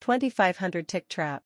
2500 tick trap.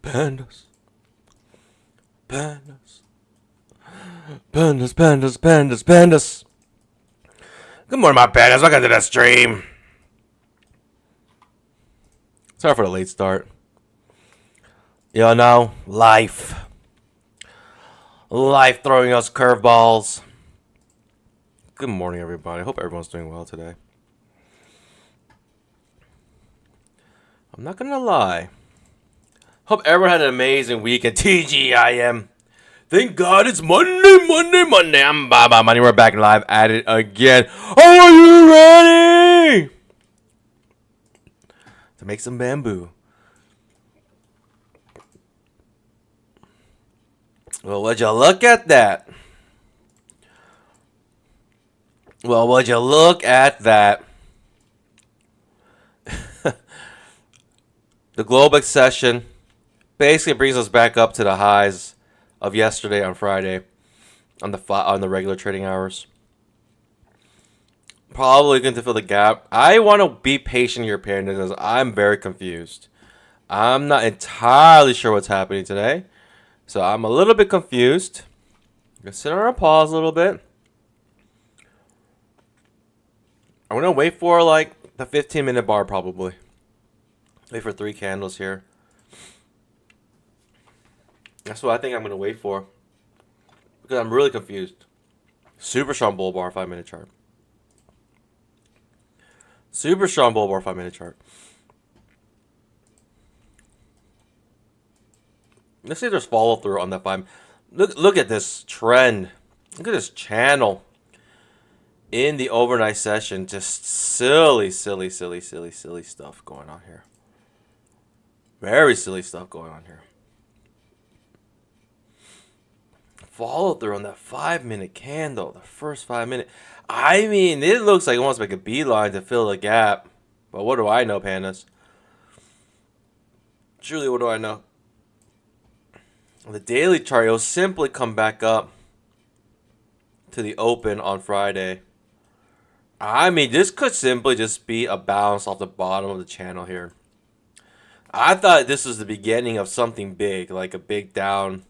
Pandas. Pandas. Pandas, pandas, pandas, pandas. Good morning, my pandas. Welcome to the stream. Sorry for the late start. You know, life. Life throwing us curveballs. Good morning, everybody. I hope everyone's doing well today. I'm not gonna lie. Hope everyone had an amazing week at TGIM. Thank God it's Monday. I'm Baba Money. We're back live at it again. Are you ready to make some bamboo? Well, would you look at that? Well, would you look at that? The Globex session basically brings us back up to the highs of yesterday on Friday on the regular trading hours. Probably going to fill the gap. I want to be patient here, Panda, because I'm very confused. I'm not entirely sure what's happening today, so I'm a little bit confused. I'm going to sit on a pause a little bit. I'm going to wait for like the 15-minute bar probably. Wait for 3 candles here. That's what I think I'm going to wait for. Because I'm really confused. Super strong bull bar 5-minute chart. Super strong bull bar 5-minute chart. Let's see if there's follow through on that 5. Look at this trend. Look at this channel. In the overnight session. Just silly stuff going on here. Very silly stuff going on here. Follow through on that 5-minute candle. The first 5 minute. I mean, it looks like it wants to make a beeline to fill the gap. But what do I know, pandas? Truly, what do I know? On the daily chart, it'll simply come back up to the open on Friday. I mean, this could simply just be a bounce off the bottom of the channel here. I thought this was the beginning of something big, like a big down,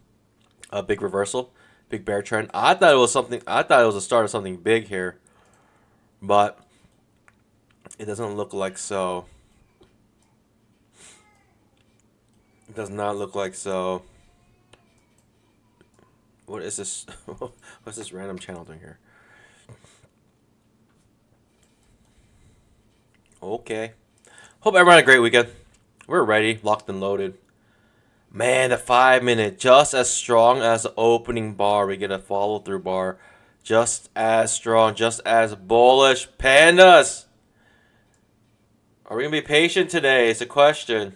a big reversal, big bear trend. I thought it was something. I thought it was the start of something big here, but it doesn't look like so. It does not look like so. What is this? What's this random channel doing here? Okay. Hope everyone had a great weekend. We're ready, locked and loaded. Man, the 5-minute, just as strong as the opening bar. We get a follow-through bar. Just as strong, just as bullish. Pandas! Are we going to be patient today? It's a question.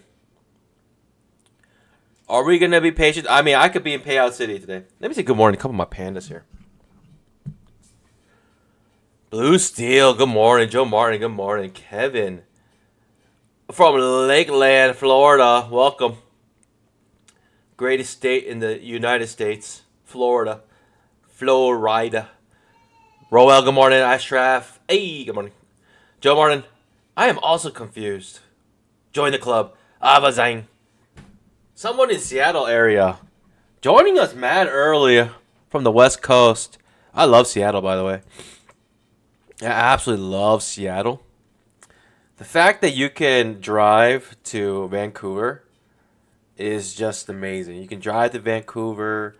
Are we going to be patient? I mean, I could be in Payout City today. Let me say good morning to a couple of my pandas here. Blue Steel, good morning. Joe Martin, good morning. Kevin from Lakeland, Florida, welcome. Greatest state in the United States, Florida. Florida. Roel, good morning. Ashraf, hey, good morning. Joe Martin, I am also confused. Join the club. Avazang. Someone in Seattle area joining us mad early from the West Coast. I love Seattle, by the way. I absolutely love Seattle. The fact that you can drive to Vancouver is just amazing. You can drive to Vancouver.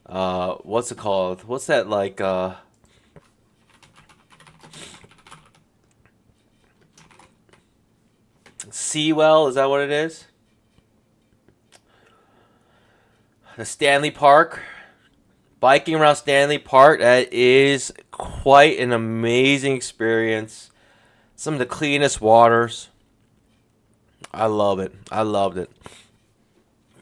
What's it called? What's that like? Seawell, is that what it is? The Stanley Park. Biking around Stanley Park, that is quite an amazing experience. Some of the cleanest waters. I love it. I loved it.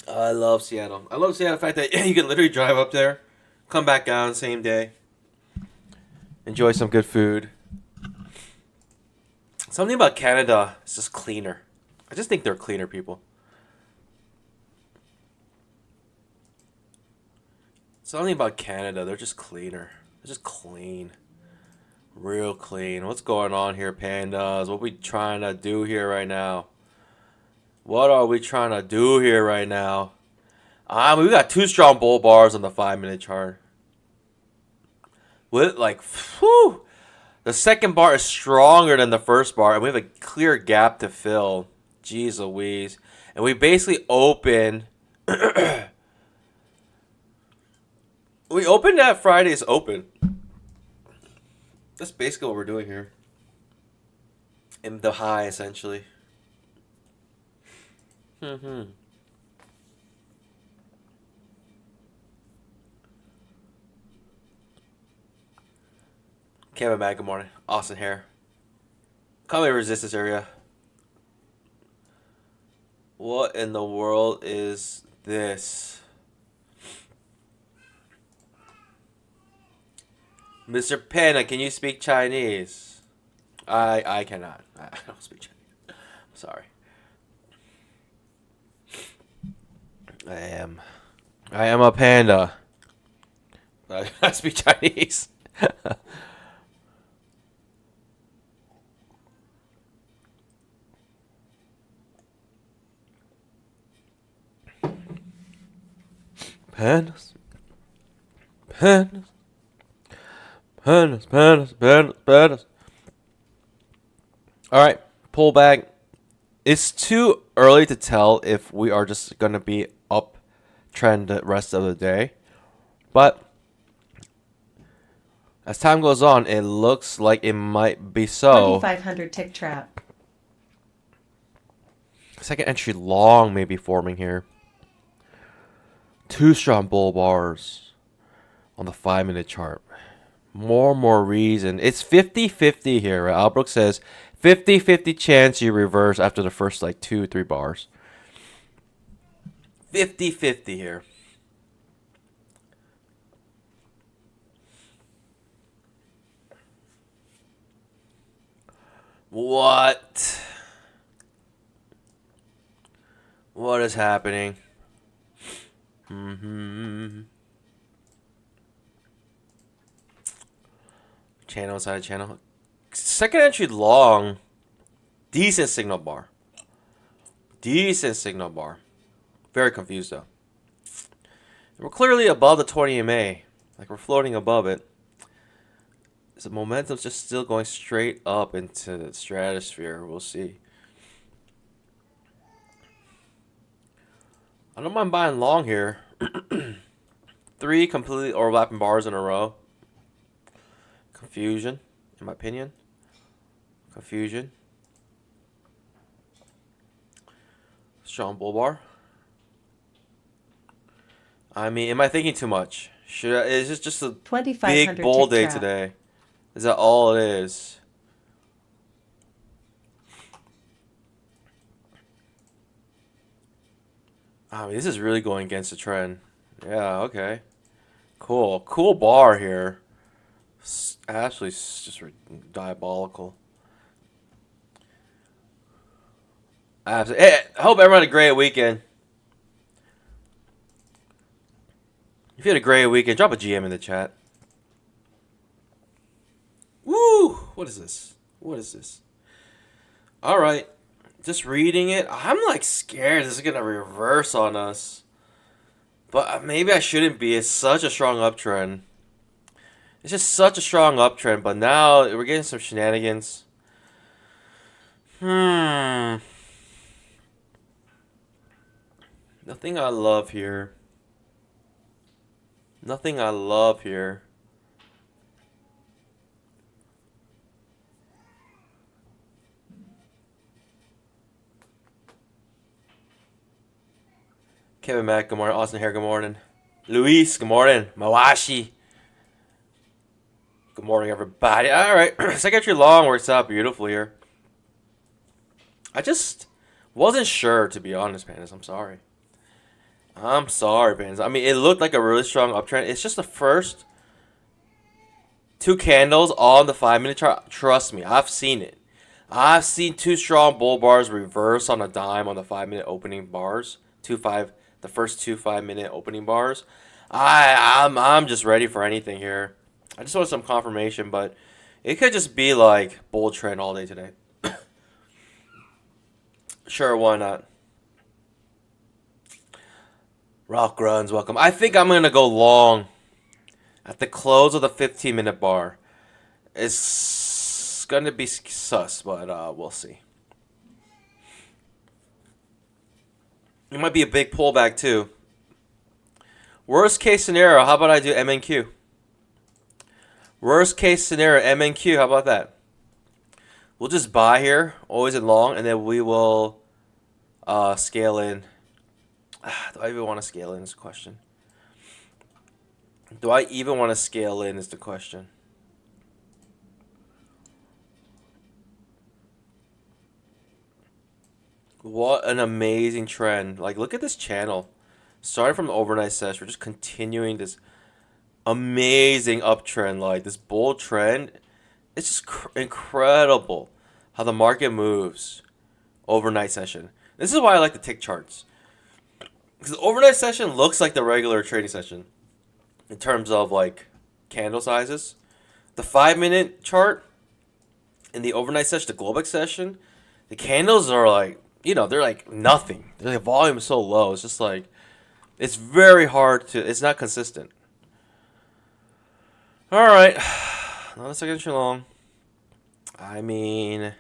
I love Seattle. I love Seattle. The fact that you can literally drive up there, come back down same day, enjoy some good food. Something about Canada is just cleaner. I just think they're cleaner people. Something about Canada, they're just cleaner. They're just clean. Real clean. What's going on here, pandas? What we trying to do here right now? What are we trying to do here right now? We got 2 strong bull bars on the 5-minute chart. With like, whew, the second bar is stronger than the first bar, and we have a clear gap to fill. Jeez Louise. And we basically open. We opened that Friday's open. That's basically what we're doing here. In the high, essentially. Kevin Matt, good morning. Austin here. Call me resistance area. What in the world is this? Mr. Pena, can you speak Chinese? I cannot. I don't speak Chinese. I'm sorry. I am a panda. I speak Chinese. Pandas. Pandas. Pandas. All right, pull back. It's too early to tell if we are just going to be uptrend the rest of the day. But as time goes on, it looks like it might be so. 2500 tick trap. Second entry long may be forming here. 2 strong bull bars on the 5-minute chart. More reason. It's 50-50 here, right? Albrook says 50-50 chance you reverse after the first like 2-3 bars. 50-50 here. What? What is happening? Channel inside channel. Second entry long. Decent signal bar. Decent signal bar. Very confused though. We're clearly above the 20 EMA. Like we're floating above it. The momentum's just still going straight up into the stratosphere. We'll see. I don't mind buying long here. 3 completely overlapping bars in a row. Confusion, in my opinion. Confusion. Strong bull bar. I mean, am I thinking too much? Is this just a big bull day today? Is that all it is? I mean, this is really going against the trend. Yeah, okay. Cool. Cool bar here. Absolutely just diabolical. Hey, I hope everyone had a great weekend. If you had a great weekend, drop a GM in the chat. Woo! What is this? What is this? All right. Just reading it. I'm like scared this is going to reverse on us. But maybe I shouldn't be. It's such a strong uptrend. It's just such a strong uptrend. But now we're getting some shenanigans. Nothing I love here. Nothing I love here. Kevin Mack, good morning. Austin Hare, good morning. Luis, good morning. Mawashi. Good morning, everybody. All right. Second entry long works out beautifully here. I just wasn't sure, to be honest, Pandas. I'm sorry. I'm sorry, Pandas. I mean, it looked like a really strong uptrend. It's just the first two candles on the 5-minute chart. Trust me, I've seen it. I've seen two strong bull bars reverse on a dime on the 5-minute opening bars. The first two 5-minute opening bars. I'm just ready for anything here. I just want some confirmation, but it could just be like bull trend all day today. Sure, why not? Rock Gruns, welcome. I think I'm gonna go long at the close of the 15-minute bar. It's gonna be sus, but we'll see. It might be a big pullback too. Worst case scenario, how about I do MNQ? Worst case scenario, MNQ, how about that? We'll just buy here, always in long, and then we will scale in. Do I even want to scale in is the question. Do I even want to scale in is the question. What an amazing trend. Like, look at this channel. Starting from the overnight session, we're just continuing this amazing uptrend. Like, this bull trend. It's just incredible how the market moves overnight session. This is why I like the tick charts. Because the overnight session looks like the regular trading session in terms of, like, candle sizes. The 5-minute chart in the overnight session, the Globex session, the candles are like, you know, they're like nothing. The volume is so low. It's just like, it's very hard to, it's not consistent. All right. Not a second too long. I mean,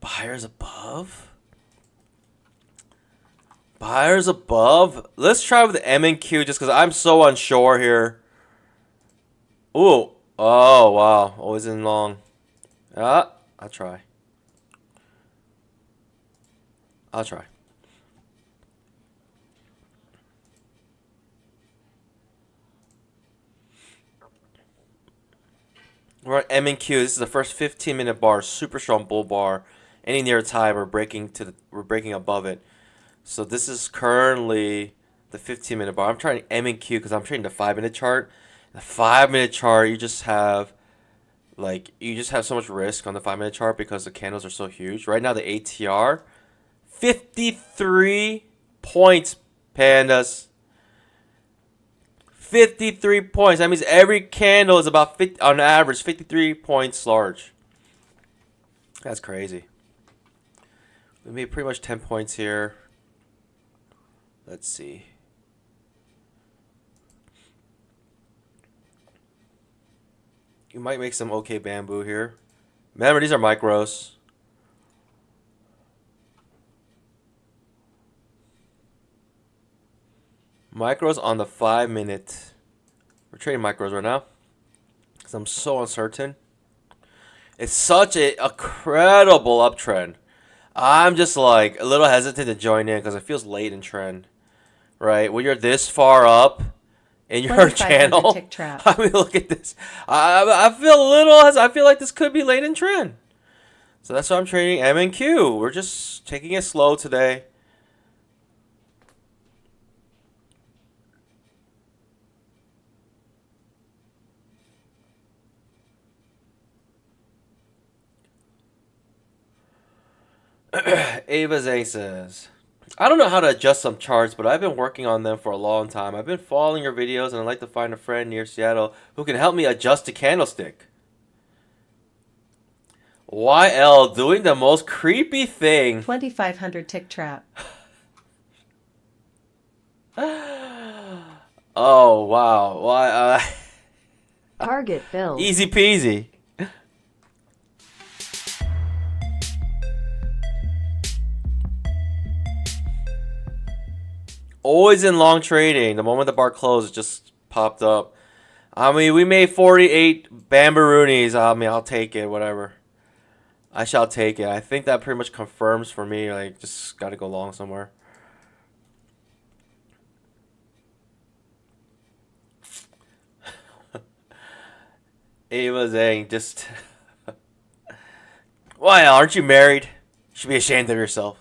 buyers above? Buyers above? Let's try with the MNQ just because I'm so unsure here. Ooh. Oh, wow. Always in long. I'll try. I'll try. We're at MNQ. This is the first 15-minute bar, super strong bull bar. Any near time, we're breaking above it. So this is currently the 15-minute bar. I'm trying MNQ because I'm trading the 5-minute chart. The 5-minute chart, you just have so much risk on the 5-minute chart because the candles are so huge. Right now, the ATR, 53 points, Pandas. 53 points. That means every candle is about on average 53 points large. That's crazy. We made pretty much 10 points here. Let's see. You might make some okay bamboo here. Remember, these are micros. Micros on the 5-minute. We're trading micros right now because I'm so uncertain. It's such an incredible uptrend. I'm just like a little hesitant to join in because it feels late in trend, right? When you're this far up in your channel, I mean, look at this. I feel a little. I feel like this could be late in trend. So that's why I'm trading MNQ. We're just taking it slow today. Ava Zhang says, I don't know how to adjust some charts, but I've been working on them for a long time. I've been following your videos, and I'd like to find a friend near Seattle who can help me adjust the candlestick. YL doing the most creepy thing. 2500 tick trap. Oh, wow. Why? Target filled. Easy peasy. Always in long trading. The moment the bar closed, it just popped up. I mean, we made 48 Bambaroonies. I mean, I'll take it, whatever. I shall take it. I think that pretty much confirms for me, like, just got to go long somewhere. Ava Zhang, just... Why, aren't you married? You should be ashamed of yourself.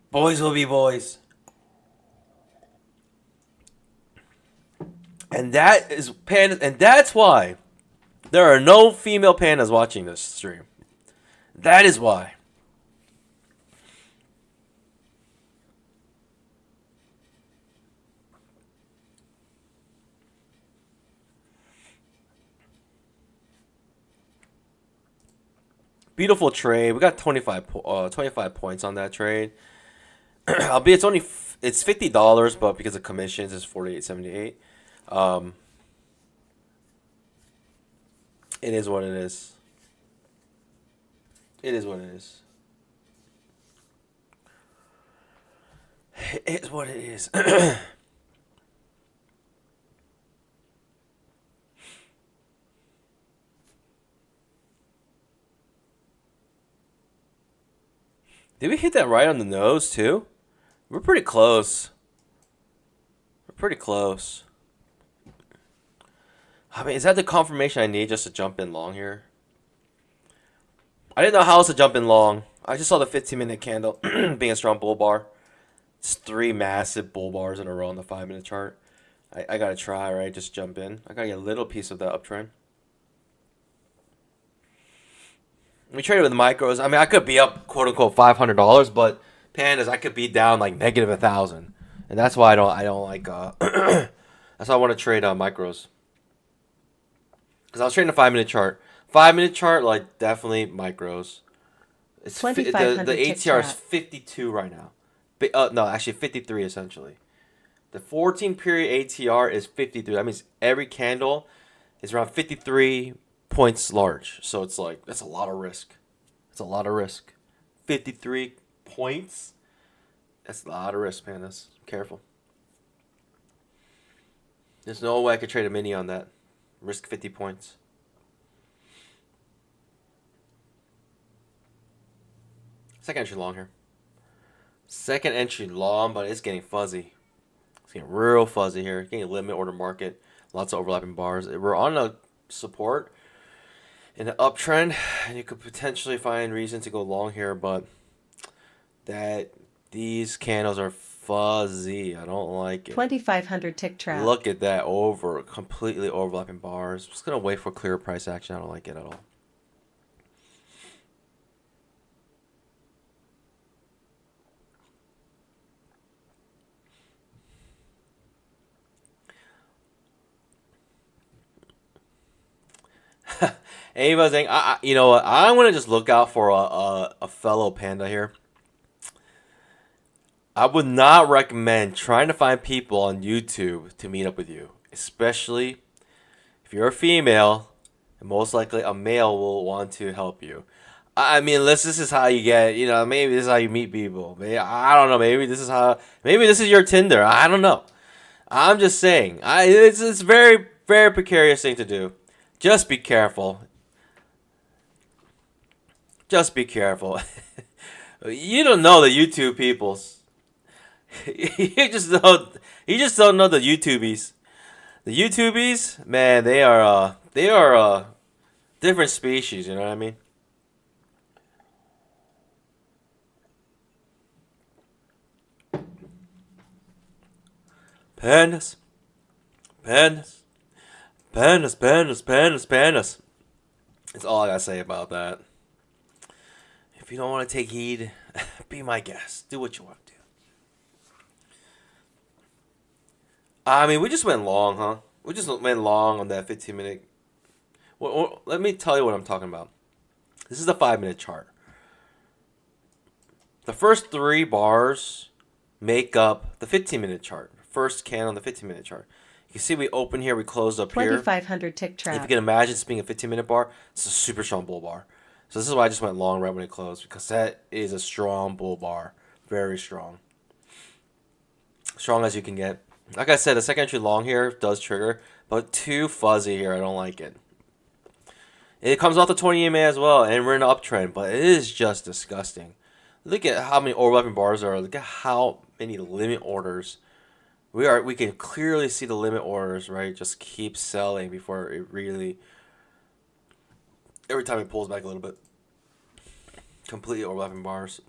Boys will be boys. And that is pandas, and that's why there are no female pandas watching this stream. That is why. Beautiful trade. We got 25 points on that trade. Albeit it's $50, but because of commissions, it's $48.78. It is what it is. It is what it is. It is what it is. Did we hit that right on the nose, too? We're pretty close. We're pretty close. I mean, is that the confirmation I need just to jump in long here? I didn't know how else to jump in long. I just saw the 15-minute candle being a strong bull bar. It's 3 massive bull bars in a row on the 5-minute chart. I gotta try, right? Just jump in. I gotta get a little piece of that uptrend. We traded with micros. I mean, I could be up, quote unquote, $500, but pandas, I could be down like negative 1,000, and that's why I don't like. That's why I want to trade micros. Because I was trading a 5-minute chart. 5-minute chart, like, definitely micros. It's the ATR is 52 right now. No, actually 53 essentially. The 14-period ATR is 53. That means every candle is around 53 points large. So it's like, that's a lot of risk. It's a lot of risk. 53 points? That's a lot of risk, man. That's careful. There's no way I could trade a mini on that. Risk 50 points. Second entry long here. Second entry long, but it's getting fuzzy. It's getting real fuzzy here. Getting a limit order market. Lots of overlapping bars. We're on a support in an uptrend, and you could potentially find reason to go long here, but these candles are fuzzy. I don't like it. 2500 tick trap. Look at that, completely overlapping bars. Just gonna wait for clear price action. I don't like it at all. Ava's saying, you know what? I'm gonna just look out for a fellow panda here. I would not recommend trying to find people on YouTube to meet up with you, especially if you're a female. And most likely, a male will want to help you. I mean, unless this is how you get, maybe this is how you meet people. Maybe, I don't know. Maybe this is your Tinder. I don't know. I'm just saying. It's very, very precarious thing to do. Just be careful. Just be careful. You don't know the YouTube peoples. you just don't know the YouTubies. The YouTubies, man, they are different species. You know what I mean? Pandas, pandas, pandas, pandas, pandas, pandas. That's all I gotta say about that. If you don't want to take heed, be my guest. Do what you want to do. I mean, we just went long, huh? We just went long on that 15-minute. Well, let me tell you what I'm talking about. This is the 5-minute chart. The first 3 bars make up the 15-minute chart. First candle on the 15-minute chart. You can see we open here, we close up here. 2500 tick If trap. you can imagine this being a 15-minute bar, it's a super strong bull bar. So this is why I just went long right when it closed, because that is a strong bull bar. Very strong. Strong as you can get. Like I said, the second entry long here does trigger, but too fuzzy here. I don't like it. It comes off the 20 EMA as well, and we're in an uptrend, but it is just disgusting. Look at how many overlapping bars there are. Look at how many limit orders. We can clearly see the limit orders, right? Just keep selling before it really. Every time it pulls back a little bit. Completely overlapping bars.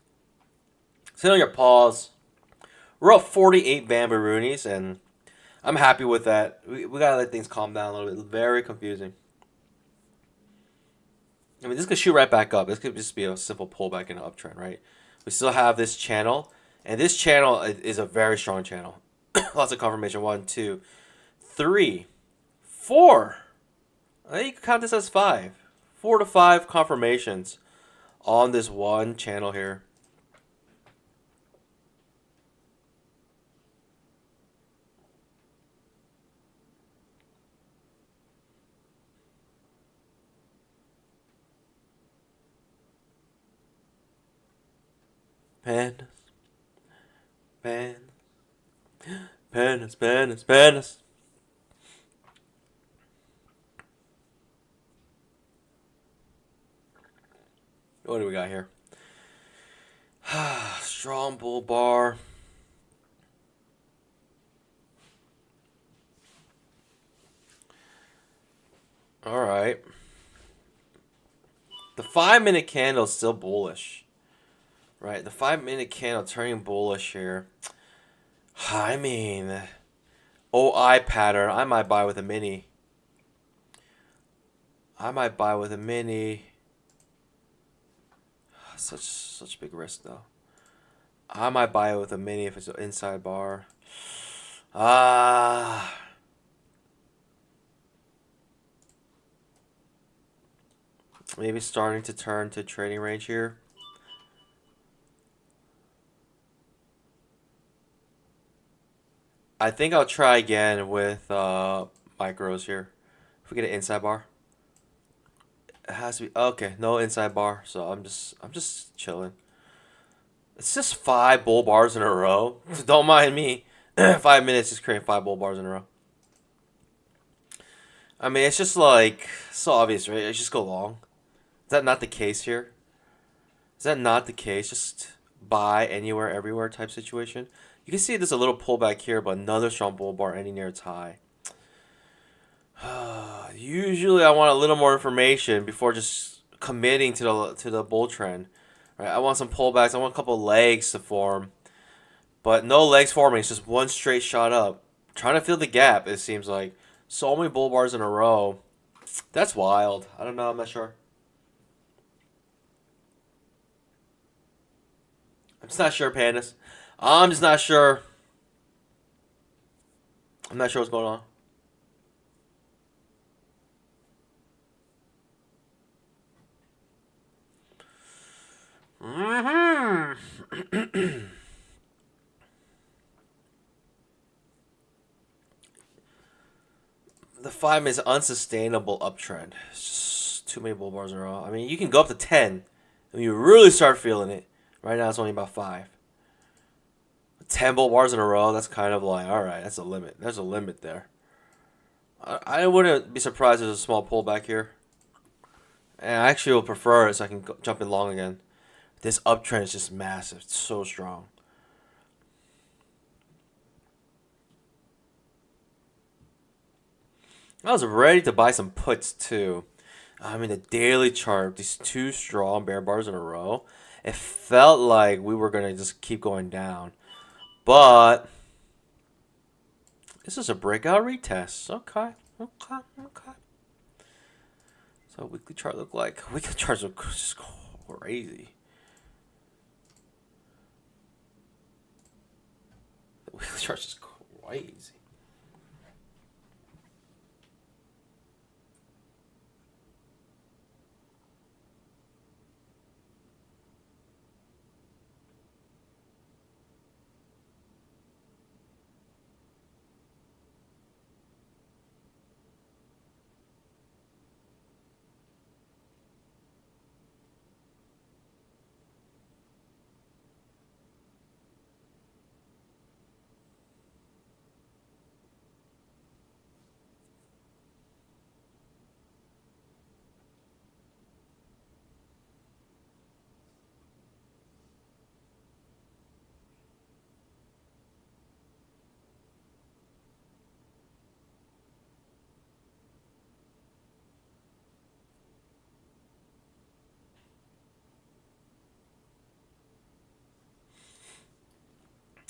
Sit on your pause. We're up 48 Bambaroonies, and I'm happy with that. We gotta let things calm down a little bit. Very confusing. I mean, this could shoot right back up. This could just be a simple pullback in an uptrend, right? We still have this channel, and this channel is a very strong channel. Lots of confirmation. 1, 2, 3, 4. I think you can count this as 5. 4 to 5 confirmations on this one channel here. Panis. What do we got here? Strong bull bar. All right. The 5-minute candle is still bullish. Right, the 5-minute candle turning bullish here. I mean, OI pattern. I might buy with a mini. Such big risk though. I might buy it with a mini if it's an inside bar. Maybe starting to turn to trading range here. I think I'll try again with micros here. If we get an inside bar, it has to be okay. No inside bar, so I'm just chilling. It's just 5 bull bars in a row. Don't mind me. 5 minutes just creating 5 bull bars in a row. I mean, it's just like so obvious, right? I just go long. Is that not the case here? Is that not the case? Just buy anywhere, everywhere type situation. You can see there's a little pullback here, but another strong bull bar ending near its high. Usually, I want a little more information before just committing to the bull trend. Right? I want some pullbacks. I want a couple legs to form, but no legs forming. It's just one straight shot up. Trying to fill the gap. It seems like so many bull bars in a row. That's wild. I don't know. I'm not sure. I'm just not sure, Pandas. I'm just not sure. I'm not sure what's going on. The 5 is unsustainable uptrend. It's just too many bull bars in a row. I mean, you can go up to 10 and you really start feeling it. Right now, it's only about 5. 10 bull bars in a row, that's kind of like, all right, that's a limit. There's a limit there. I wouldn't be surprised if there's a small pullback here. And I actually will prefer it so I can jump in long again. This uptrend is just massive. It's so strong. I was ready to buy some puts too. I mean, the daily chart, these 2 strong bear bars in a row, it felt like we were going to just keep going down. But this is a breakout retest. Okay. So weekly chart look like. Weekly charts are just crazy. Weekly chart's just crazy.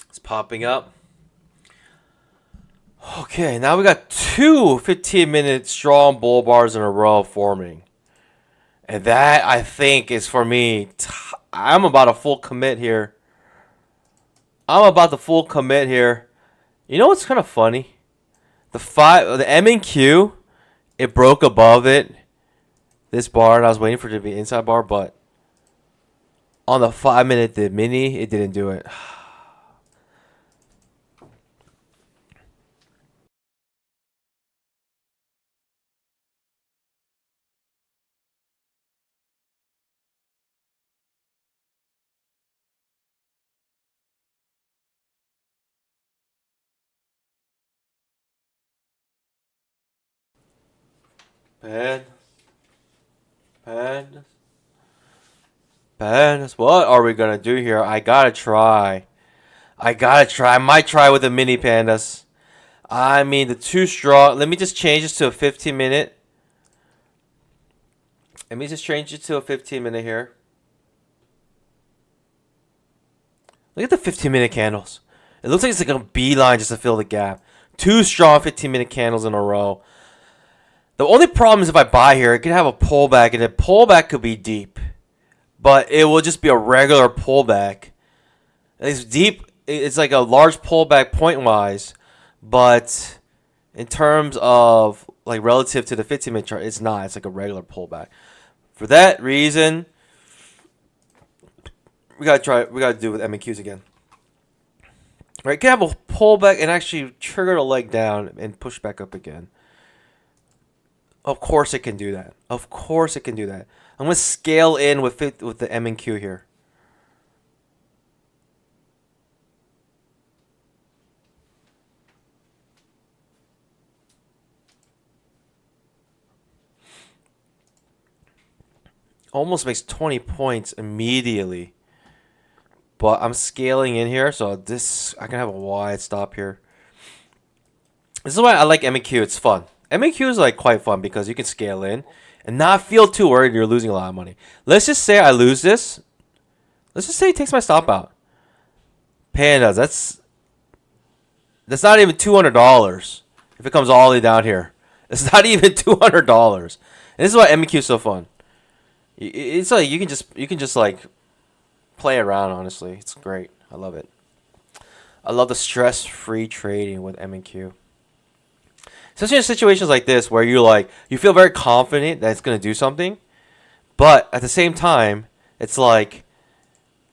It's popping up. Okay, now we got two 15-minute strong bull bars in a row forming. And that, I think, is for me. I'm about a full commit here. I'm about the full commit here. You know what's kind of funny? The M and Q, it broke above it. This bar, and I was waiting for it to be inside bar, but on the 5-minute, the mini, it didn't do it. Madness. What are we gonna do here? I gotta try. I might try with the mini pandas. I mean, the two strong. Let me just change this to a 15-minute. Let me just change it to a 15-minute here. Look at the 15-minute candles. It looks like it's like a beeline just to fill the gap. Two strong 15-minute candles in a row. The only problem is if I buy here, it could have a pullback, and the pullback could be deep. But it will just be a regular pullback. It's deep. It's like a large pullback point-wise. But in terms of like relative to the 15-minute chart, it's not. It's like a regular pullback. For that reason, we gotta do with MQs again. Right? It can have a pullback and actually trigger a leg down and push back up again. Of course it can do that. Of course it can do that. I'm gonna scale in with the M and Q here. Almost makes 20 points immediately. But I'm scaling in here, so I can have a wide stop here. This is why I like M and Q. It's fun. M and Q is like quite fun because you can scale in and not feel too worried you're losing a lot of money. Let's just say I lose this. Let's just say it takes my stop out. Pandas, that's not even $200 if it comes all the way down here. It's not even $200. And this is why M and Q is so fun. It's like you can just like play around. Honestly, it's great. I love it. I love the stress-free trading with M and Q. Especially in situations like this where you feel very confident that it's gonna do something, but at the same time, it's like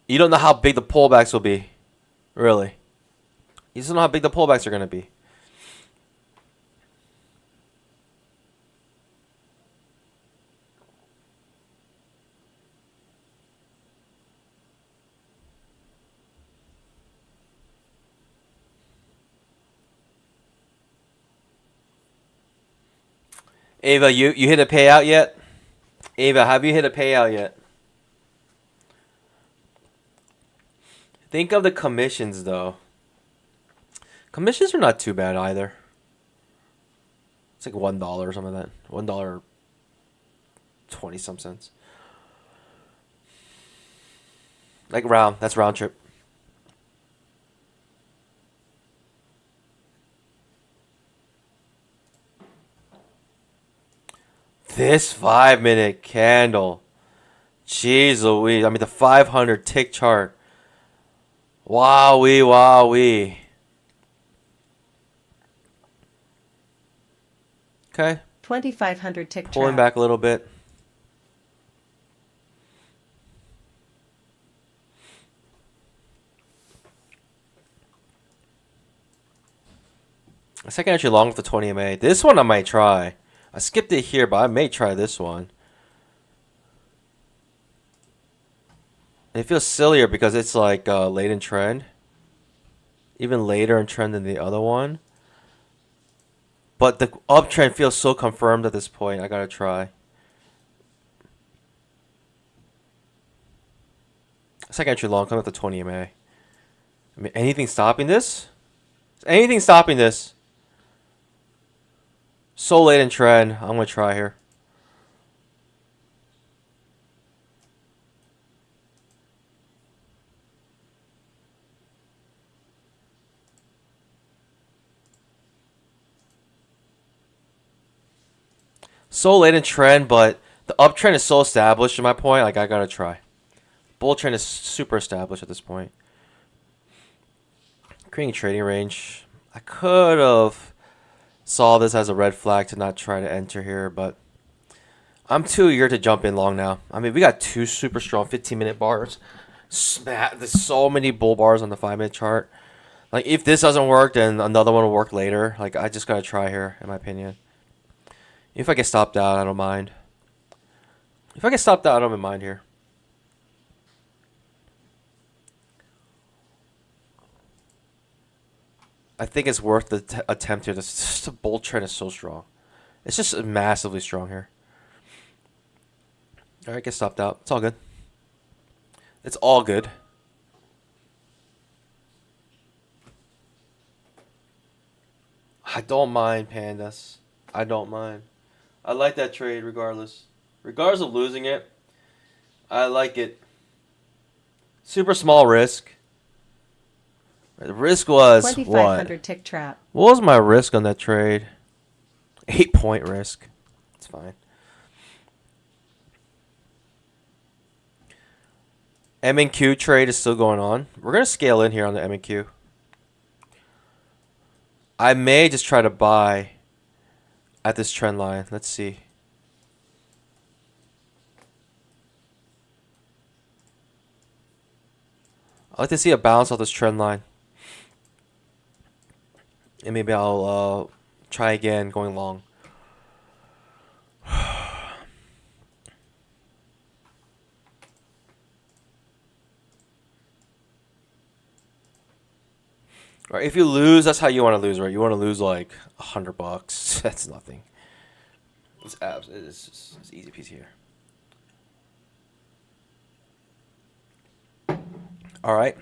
you don't know how big the pullbacks will be. Really, you just don't know how big the pullbacks are gonna be. Ava, you hit a payout yet? Ava, have you hit a payout yet? Think of the commissions, though. Commissions are not too bad either. It's like $1 or something like that. $1 20 some cents. Like that's round trip. This 5-minute candle. Jeez Louise. I mean, the 500 tick chart. Wowee, wowee. Okay. 2,500 tick trap. Pulling back a little bit. Second entry long with the 20 MA. This one I might try. I skipped it here, but I may try this one. And it feels sillier because it's like late in trend. Even later in trend than the other one. But the uptrend feels so confirmed at this point. I gotta try. Second entry long, coming with the 20 MA. I mean, anything stopping this? Is anything stopping this? So late in trend. I'm gonna try here. So late in trend, but the uptrend is so established in my point. Like, I gotta try. Bull trend is super established at this point. Creating trading range. I could have saw this as a red flag to not try to enter here, but I'm too eager to jump in long now. I mean, we got two super strong 15-minute bars. There's so many bull bars on the 5-minute chart. Like, if this doesn't work, then another one will work later. Like, I just gotta try here, in my opinion. If I get stopped out, I don't mind. If I get stopped out, I don't mind here. I think it's worth the attempt here. The bull trend is so strong. It's just massively strong here. All right, get stopped out. It's all good. It's all good. I don't mind, pandas. I don't mind. I like that trade regardless. Regardless of losing it, I like it. Super small risk. The risk was 2,500 what? tick trap. What was my risk on that trade? 8-point risk. It's fine. M and Q trade is still going on. We're gonna scale in here on the M and Q. I may just try to buy at this trend line. Let's see. I'd like to see a bounce off this trend line. And maybe I'll try again going long. Right, if you lose, that's how you want to lose, right? You want to lose like $100. That's nothing. It's abs. It's easy peasy here. All right.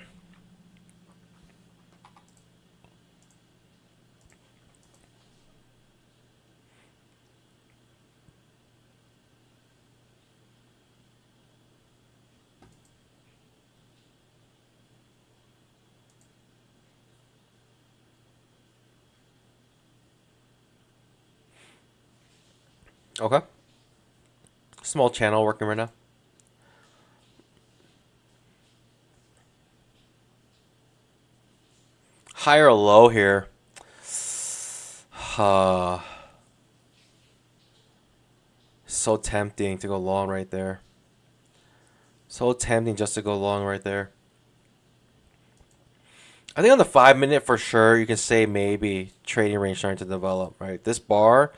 Okay. Small channel working right now. High or low here. So tempting to go long right there. So tempting just to go long right there. I think on the 5-minute for sure, you can say maybe trading range starting to develop, right? This bar,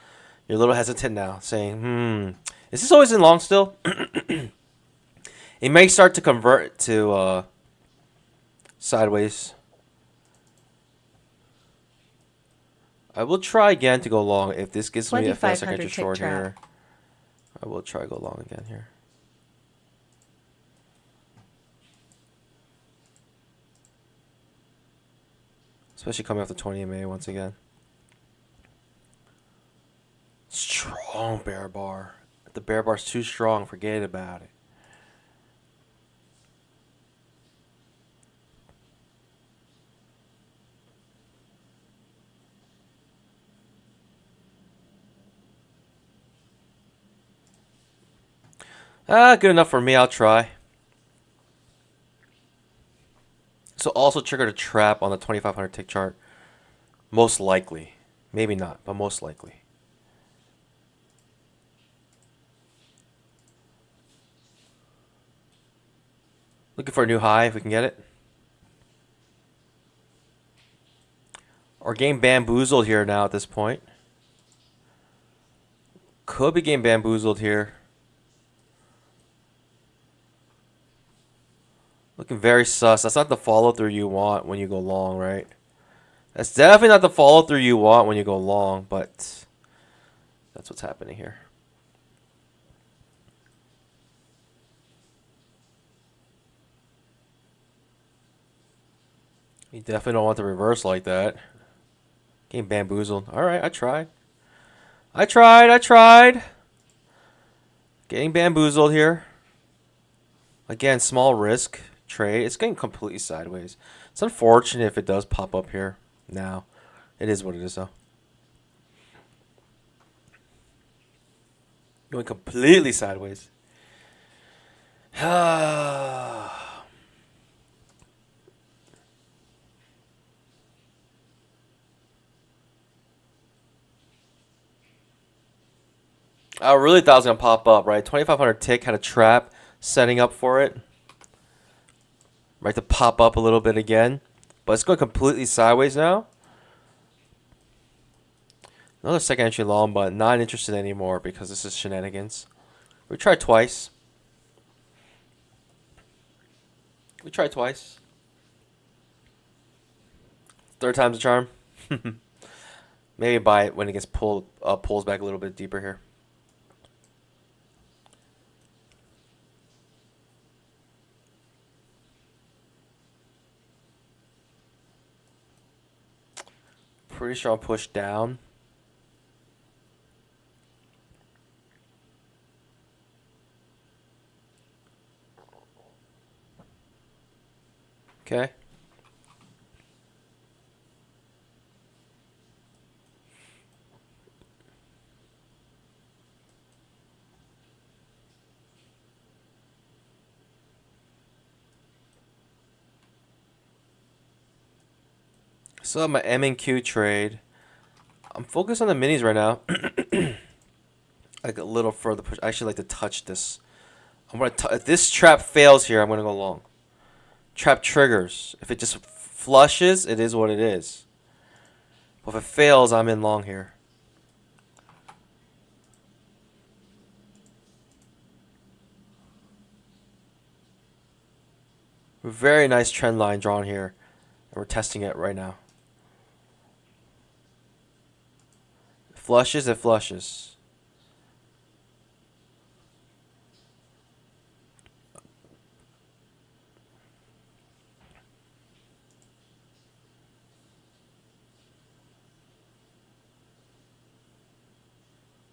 you're a little hesitant now, saying, is this always in long still? It may start to convert to sideways. I will try again to go long. If this gives me a fast second short here, I will try to go long again here. Especially coming off the 20 MA once again. Strong bear bar. If the bear bar's too strong, forget about it. Good enough for me. I'll try. So also triggered a trap on the 2500 tick chart. Most likely. Maybe not, but most likely. Looking for a new high if we can get it. Or getting bamboozled here now at this point. Could be getting bamboozled here. Looking very sus. That's not the follow through you want when you go long, right? That's definitely not the follow through you want when you go long, but that's what's happening here. You definitely don't want the reverse like that. Getting bamboozled. Alright, I tried. I tried. Getting bamboozled here. Again, small risk trade. It's getting completely sideways. It's unfortunate if it does pop up here now. It is what it is, though. Going completely sideways. I really thought it was going to pop up, right? 2,500 tick had a trap setting up for it. Right, to pop up a little bit again. But it's going completely sideways now. Another second entry long, but not interested anymore because this is shenanigans. We tried twice. Third time's a charm. Maybe buy it when it gets pulls back a little bit deeper here. Pretty strong push down. Okay. Still have my M and Q trade. I'm focused on the minis right now. Like a little further push. I actually like to touch this. If this trap fails here, I'm gonna go long. Trap triggers. If it just flushes, it is what it is. But if it fails, I'm in long here. Very nice trend line drawn here. And we're testing it right now. It flushes, it flushes.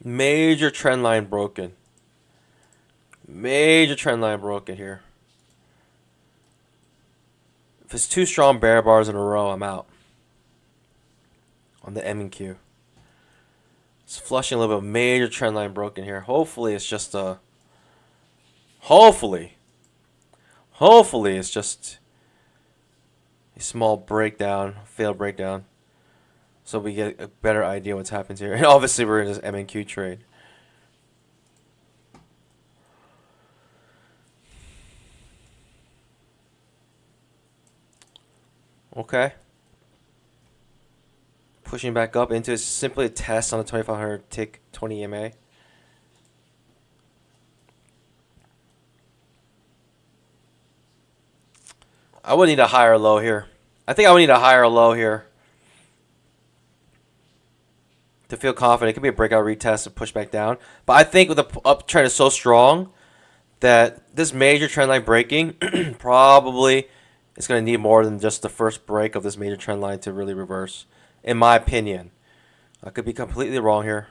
Major trend line broken. Major trend line broken here. If it's two strong bear bars in a row, I'm out. On the M and Q. It's flushing a little bit of major trend line broken here. Hopefully it's just a... Hopefully it's just a small breakdown, failed breakdown. So we get a better idea what's happened here. And obviously we're in this M and Q trade. Okay. Pushing back up into simply a test on the 2500 tick 20 EMA. I would need a higher low here. I think I would need a higher low here to feel confident. It could be a breakout retest and push back down. But I think with the uptrend is so strong that this major trend line breaking probably is going to need more than just the first break of this major trend line to really reverse, in my opinion. I could be completely wrong here.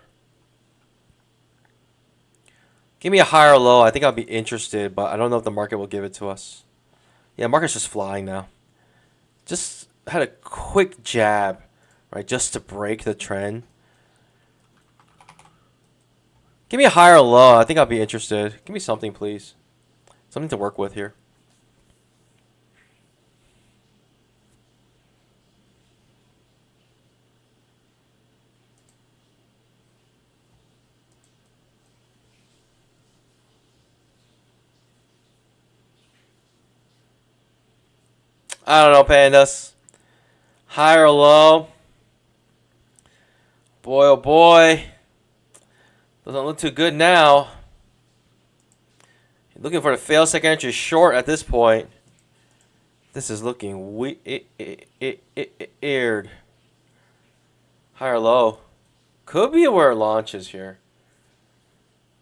Give me a higher low. I think I'll be interested, but I don't know if the market will give it to us. Yeah, market's just flying now. Just had a quick jab, right, just to break the trend. Give me a higher low. I think I'll be interested. Give me something, please. Something to work with here. I don't know, pandas. High or low? Boy, oh boy. Doesn't look too good now. Looking for the fail second entry short at this point. This is looking weird. High or low? Could be where it launches here.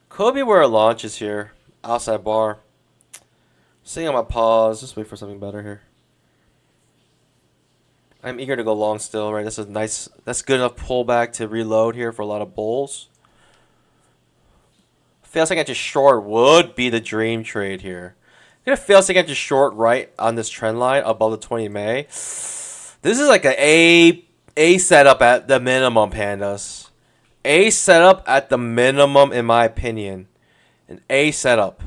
Could be where it launches here. Outside bar. Sitting on my pause. Just wait for something better here. I'm eager to go long still, right? This is nice. That's good enough pullback to reload here for a lot of bulls. Fail second entry short would be the dream trade here. Gonna fail second entry short right on this trend line above the 20 MA. This is like a setup at the minimum, pandas. A setup at the minimum, in my opinion. An A setup.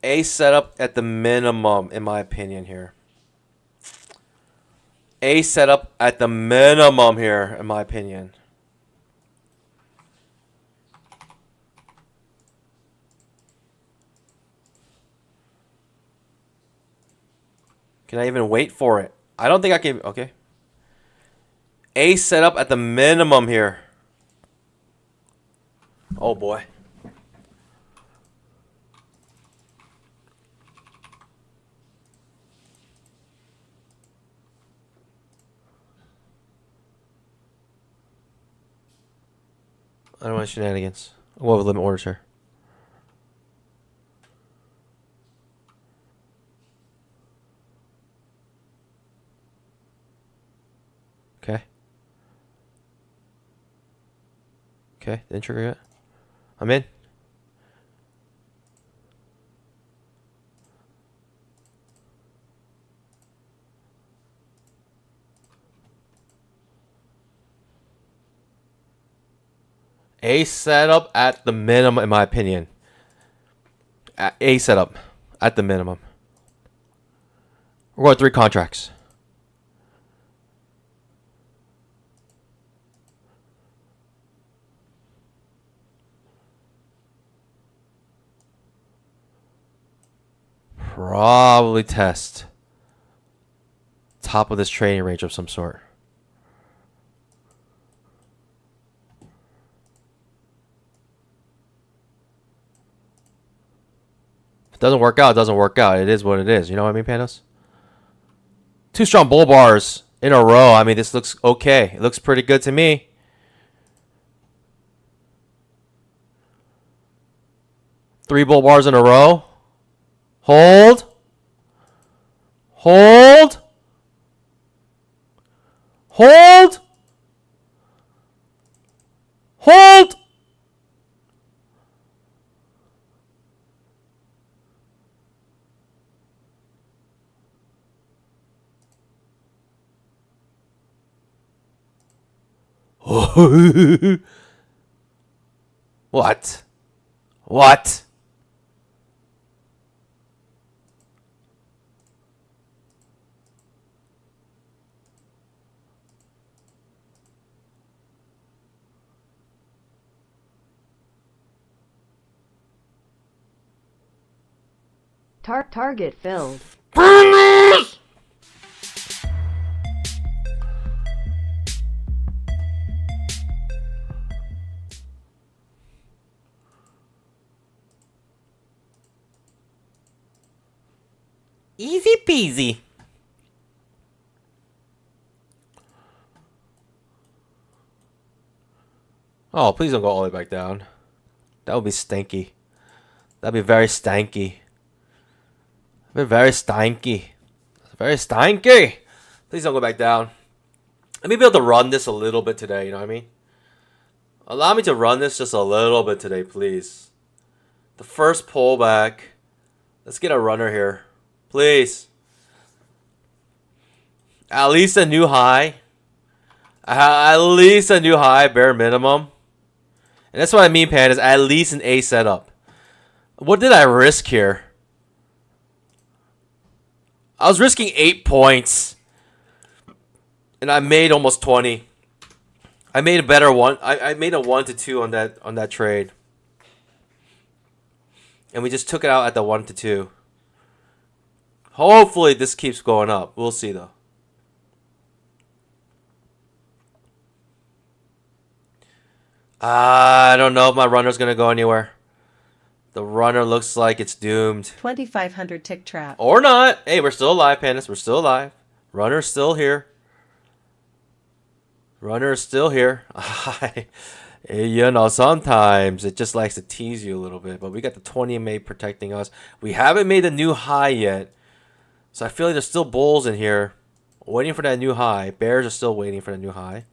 A setup at the minimum, in my opinion here. A setup at the minimum here, in my opinion. Can I even wait for it? I don't think I can. Okay. A setup at the minimum here. Oh boy. I don't want shenanigans. What with limit orders here? Okay. Okay, didn't trigger yet. I'm in. A setup at the minimum, in my opinion. A setup at the minimum. We're going 3 contracts. Probably test top of this trading range of some sort. If it doesn't work out, it doesn't work out. It is what it is. You know what I mean, Panos? 2 strong bull bars in a row. I mean, this looks okay. It looks pretty good to me. Three bull bars in a row. Hold. Hold. Hold. Hold. What? What? Target filled. Easy peasy. Oh, please don't go all the way back down. That would be stinky. That'd be very stanky. That'd be very stanky. Very stanky. Please don't go back down. Let me be able to run this a little bit today, you know what I mean? Allow me to run this just a little bit today, please. The first pullback. Let's get a runner here. Please. At least a new high. At least a new high, bare minimum. And that's what I mean, Pan, is at least an A setup. What did I risk here? I was risking 8 points. And I made almost 20. I made a better one. I made a 1 to 2 on that trade. And we just took it out at the 1 to 2. Hopefully this keeps going up. We'll see though. I don't know if my runner's going to go anywhere. The runner looks like it's doomed. 2,500 tick trap. Or not. Hey, we're still alive, Pandas. We're still alive. Runner's still here. Runner is still here. You know, sometimes it just likes to tease you a little bit. But we got the 20 MA protecting us. We haven't made a new high yet. So I feel like there's still bulls in here waiting for that new high. Bears are still waiting for the new high.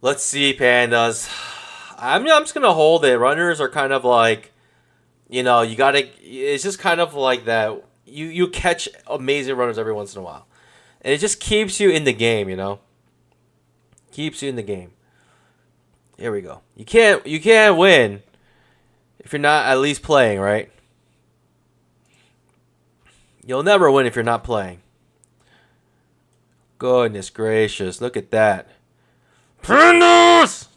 Let's see, Pandas. I'm just going to hold it. Runners are kind of like, you know, you got to, it's just kind of like that. You catch amazing runners every once in a while. And it just keeps you in the game, you know. Keeps you in the game. Here we go. You can't win if you're not at least playing, right? You'll never win if you're not playing. Goodness gracious, look at that. Pandas!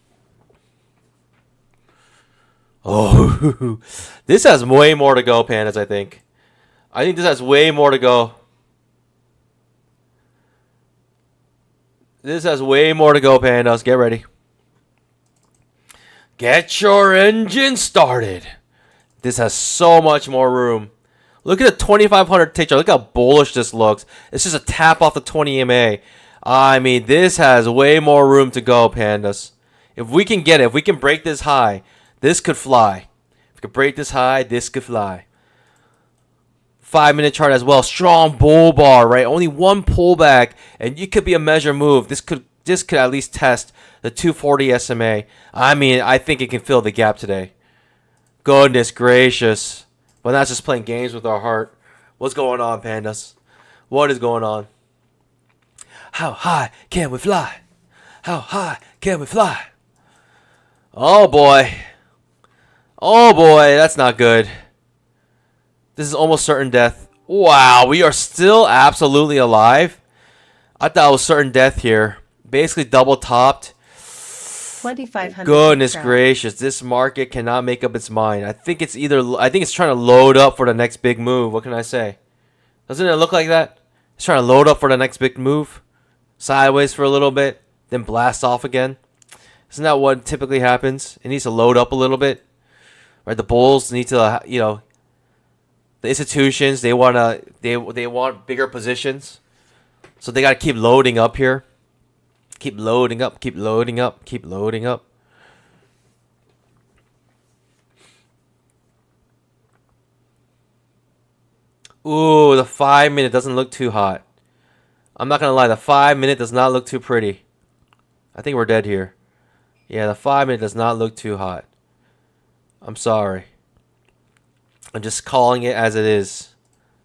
Oh, this has way more to go, Pandas, I think. I think this has way more to go. This has way more to go, Pandas. Get ready. Get your engine started. This has so much more room. Look at the 2,500 tick chart. Look how bullish this looks. It's just a tap off the 20 MA. I mean, this has way more room to go, Pandas. If we can get it, if we can break this high, this could fly. If we could break this high, this could fly. 5-minute chart as well. Strong bull bar, right? Only one pullback, and it could be a measure move. This could at least test the 240 SMA. I mean, I think it can fill the gap today. Goodness gracious. But not just playing games with our heart. What's going on, Pandas? What is going on? How high can we fly? How high can we fly? Oh boy. Oh boy, that's not good. This is almost certain death. Wow, we are still absolutely alive. I thought it was certain death here. Basically double topped. 2,500. Goodness gracious, this market cannot make up its mind. I think it's trying to load up for the next big move. What can I say? Doesn't it look like that? It's trying to load up for the next big move. Sideways for a little bit, then blast off again. Isn't that what typically happens? It needs to load up a little bit. Right? The bulls need to, you know, the institutions, they want bigger positions. So they got to keep loading up here. Keep loading up, keep loading up, keep loading up. Ooh, the 5-minute doesn't look too hot. I'm not going to lie, the 5-minute does not look too pretty. I think we're dead here. Yeah, the 5-minute does not look too hot. I'm sorry. I'm just calling it as it is.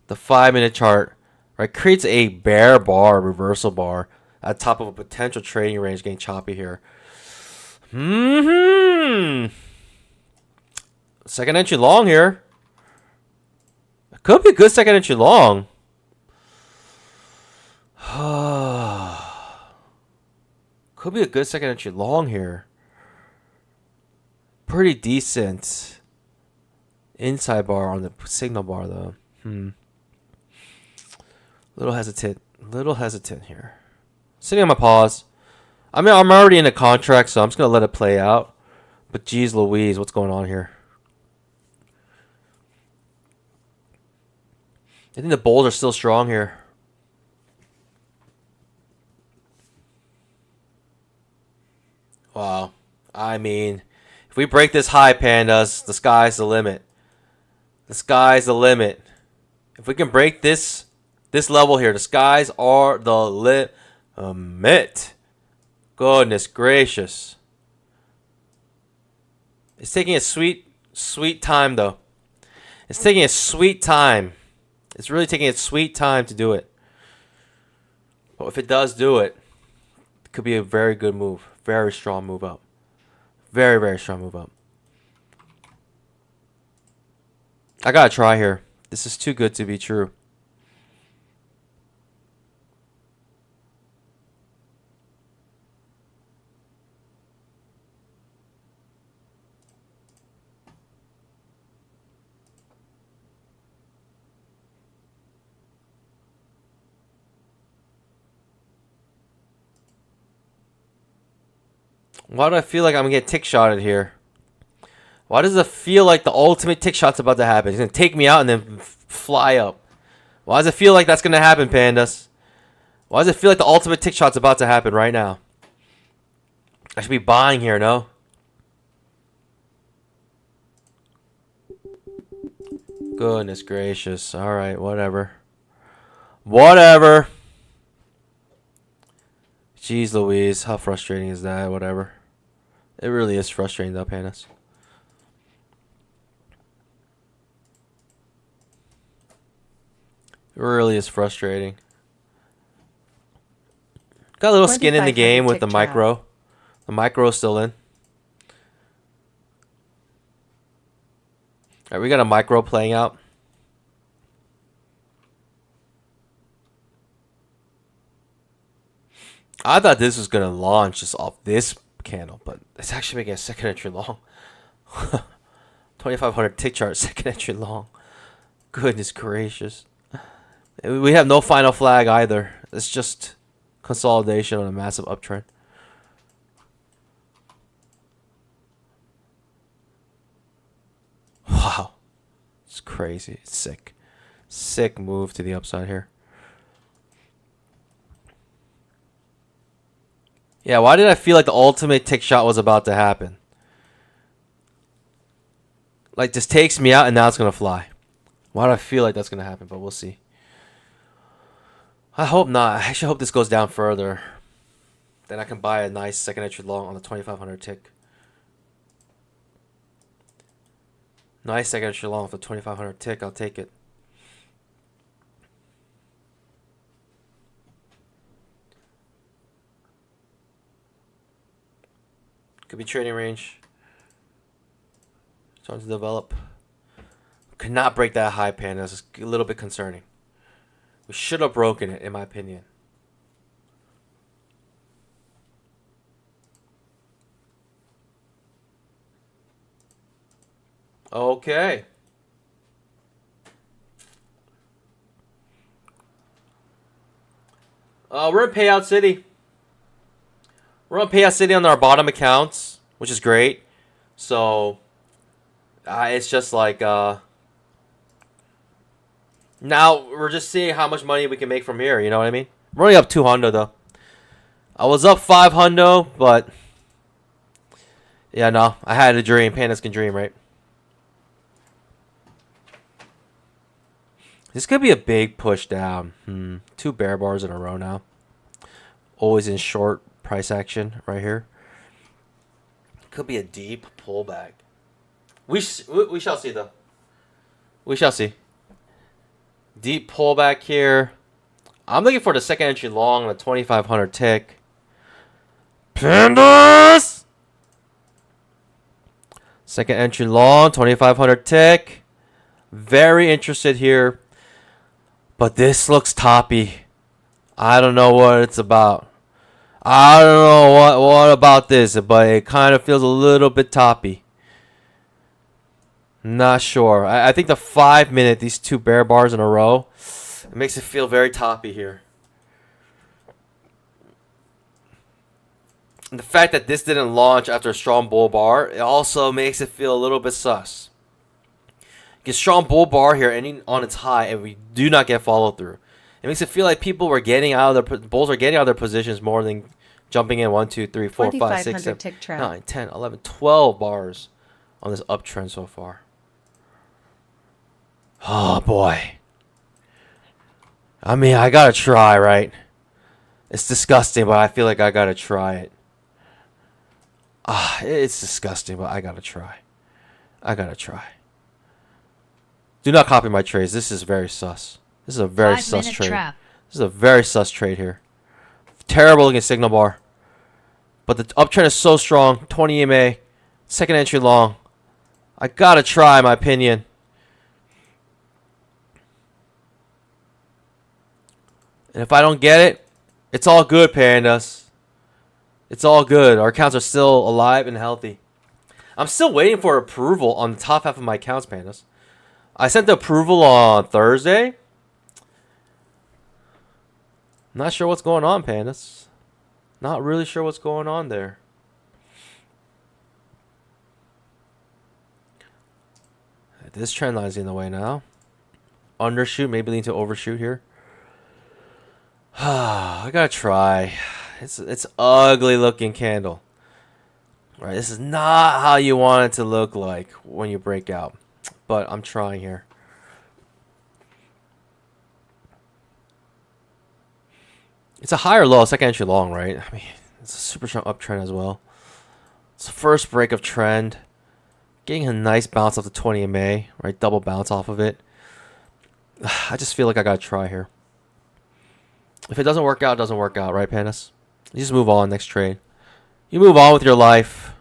The 5-minute chart, right, creates a bear bar, reversal bar, at top of a potential trading range getting choppy here. Second entry long here. It could be a good second entry long. Could be a good second entry long here. Pretty decent inside bar on the signal bar though. Little hesitant here. Sitting on my pause. I mean, I'm already in a contract, so I'm just going to let it play out. But geez Louise, what's going on here? I think the bulls are still strong here. Wow. I mean, if we break this high, Pandas, the sky's the limit. The sky's the limit. If we can break this level here, the skies are the limit. Goodness gracious. It's taking a sweet time though. It's taking a sweet time. It's really taking a sweet time to do it. But if it does do it, it could be a very good move. Very strong move up. Very, very strong move up. I gotta try here. This is too good to be true. Why do I feel like I'm gonna get tick shotted here? Why does it feel like the ultimate tick shot's about to happen? He's gonna take me out and then fly up. Why does it feel like that's gonna happen, pandas? Why does it feel like the ultimate tick shot's about to happen right now? I should be buying here, no? Goodness gracious. Alright, whatever. Whatever. Jeez Louise, how frustrating is that? Whatever. It really is frustrating though, pandas. It really is frustrating. Got a little skin in the game with the micro. The micro is still in. Alright, we got a micro playing out. I thought this was going to launch just off this candle, but it's actually making a second entry long. 2500 tick chart, second entry long. Goodness gracious. We have no final flag either. It's just consolidation on a massive uptrend. Wow. It's crazy. It's sick. Sick move to the upside here. Yeah, why did I feel like the ultimate tick shot was about to happen? Like, this takes me out and now it's going to fly. Why do I feel like that's going to happen? But we'll see. I hope not. I actually hope this goes down further. Then I can buy a nice second entry long on the 2500 tick. Nice second entry long for 2500 tick. I'll take it. Could be trading range. Starting to develop. Could not break that high, pan. That's a little bit concerning. We should have broken it, in my opinion. Okay. We're in payout city. We're on payout city on our bottom accounts, which is great. So it's just like now we're just seeing how much money we can make from here. You know what I mean? We're only up 200 though. I was up 500, but yeah, no, I had a dream. Pandas can dream, right? This could be a big push down. 2 bear bars in a row now. Always in short price action right here. Could be a deep pullback. We shall see though. We shall see. Deep pullback here. I'm looking for the second entry long on the 2500 tick. Pandas! Second entry long, 2500 tick. Very interested here. But this looks toppy. I don't know what it's about. I don't know what about this, but it kind of feels a little bit toppy. Not sure. I think the 5 minute, these 2 bear bars in a row, it makes it feel very toppy here. And the fact that this didn't launch after a strong bull bar, it also makes it feel a little bit sus. Get strong bull bar here ending on its high, and we do not get follow through. It makes it feel like people were getting out of their bulls are getting out of their positions more than jumping in 1, 2, 3, 4, 5, 6, 7, 9, 10, 11, 12 bars on this uptrend so far. Oh boy. I mean, I gotta try, right? It's disgusting, but I feel like I gotta try it. It's disgusting, but I gotta try. I gotta try. Do not copy my trades. This is very sus. This is a very sus trade. Trap. This is a very sus trade here. Terrible looking signal bar. But the uptrend is so strong. 20 EMA. Second entry long. I gotta try, in my opinion. And if I don't get it, it's all good, pandas. It's all good. Our accounts are still alive and healthy. I'm still waiting for approval on the top half of my accounts, pandas. I sent the approval on Thursday. Not sure what's going on, pandas. Not really sure what's going on there. This trend line's in the way now. Undershoot, maybe lean to overshoot here. I gotta try. It's ugly looking candle. Right, this is not how you want it to look like when you break out. But I'm trying here. It's a higher low, second entry long, right? I mean, it's a super strong uptrend as well. It's the first break of trend. Getting a nice bounce off the 20 MA, right? Double bounce off of it. I just feel like I gotta try here. If it doesn't work out, it doesn't work out, right, Panis? You just move on next trade. You move on with your life.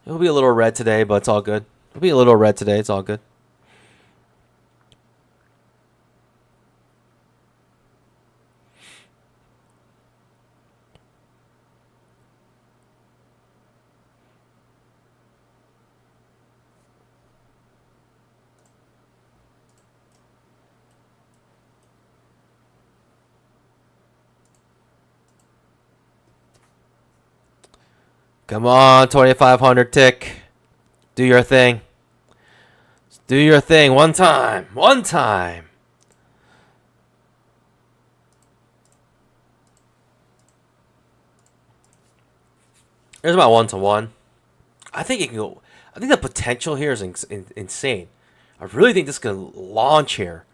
It'll be a little red today, but it's all good. It'll be a little red today, it's all good. Come on, 2,500 tick. Do your thing. Do your thing one time. One time. There's my 1-to-1. I think it can go. I think the potential here is insane. I really think this can launch here.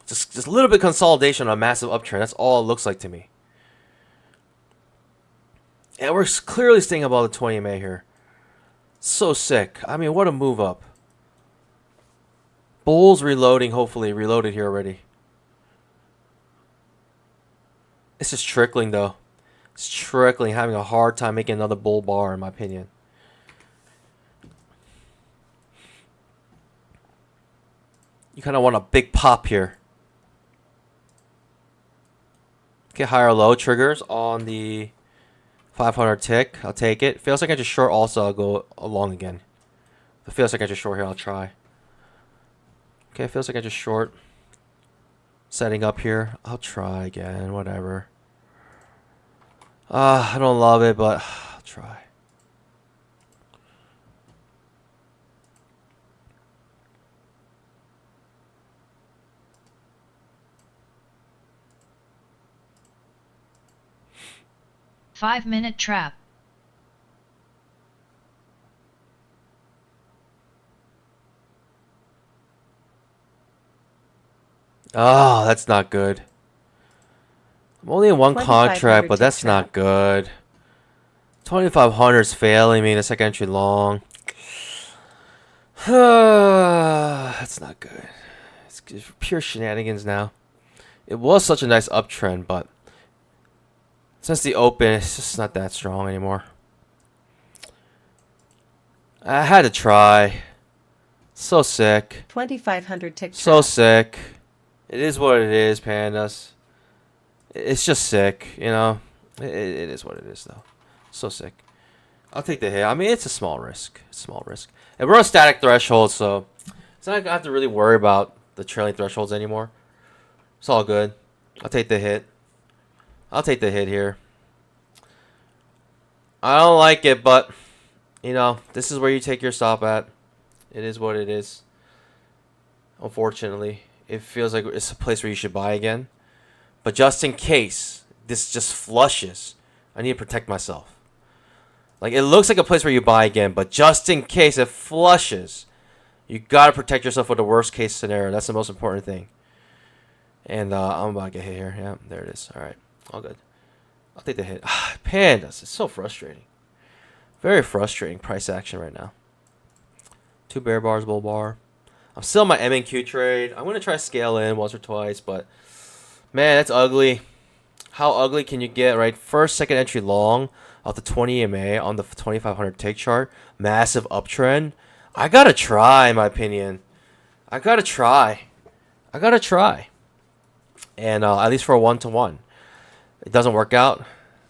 Just a little bit of consolidation on a massive uptrend. That's all it looks like to me. And we're clearly staying above the 20 MA here. So sick. I mean, what a move up. Bulls reloading, hopefully. Reloaded here already. It's just trickling, though. It's trickling. Having a hard time making another bull bar, in my opinion. You kind of want a big pop here. Get higher or low triggers on the 500 tick. I'll take it. Feels like I just short also. I'll go along again. If it feels like I just short here, I'll try. Okay, feels like I just short. Setting up here. I'll try again. Whatever. I don't love it, but I'll try. Five-minute trap. Oh, that's not good. I'm only in one 2,500 contract, but that's tick not trap. good. 2,500 is failing me in a second entry long. That's not good. It's pure shenanigans now. It was such a nice uptrend, but since the open, it's just not that strong anymore. I had to try. So sick. 2,500 tick So trap. sick. It is what it is, pandas. It's just sick, you know. It is what it is, though. So sick. I'll take the hit. I mean, it's a small risk. It's a small risk. And we're on static threshold, so it's not like I have to really worry about the trailing thresholds anymore. It's all good. I'll take the hit. I'll take the hit here. I don't like it, but, you know, this is where you take your stop at. It is what it is. Unfortunately, it feels like it's a place where you should buy again. But just in case this just flushes, I need to protect myself. Like, it looks like a place where you buy again, but just in case it flushes, you got to protect yourself with the worst case scenario. That's the most important thing. And I'm about to get hit here. Yeah, there it is. All right. All good. I'll take the hit. Pandas. It's so frustrating. Very frustrating price action right now. 2 bear bars, bull bar. I'm still in my M&Q trade. I'm going to try to scale in once or twice, but man, that's ugly. How ugly can you get, right? First, second entry long off the 20 EMA on the 2,500 tick chart. Massive uptrend. I got to try, in my opinion. I got to try. I got to try. And at least for a 1-to-1. It doesn't work out.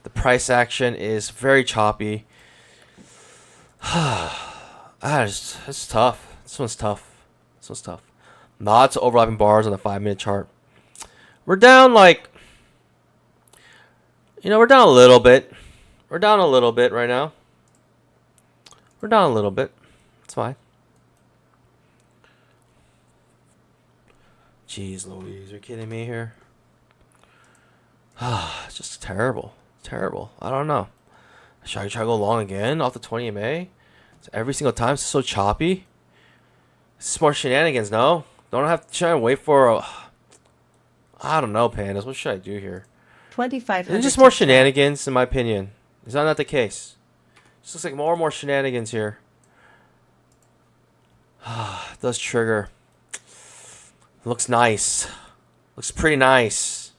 The price action is very choppy. It's tough. This one's tough. This one's tough. Lots of overlapping bars on the 5-minute chart. We're down like, we're down a little bit. We're down a little bit right now. We're down a little bit. It's fine. Jeez Louise, you're kidding me here? It's just terrible. Terrible. I don't know. Should I try to go long again off the 20 MA? It's every single time it's so choppy. This is more shenanigans, no? Don't have to try and wait for a... I don't know, Pandas. What should I do here? 2,500. Isn't just more tick trap. shenanigans, in my opinion? Is that not the case? Just looks like more and more shenanigans here. It does trigger. Looks nice. Looks pretty nice.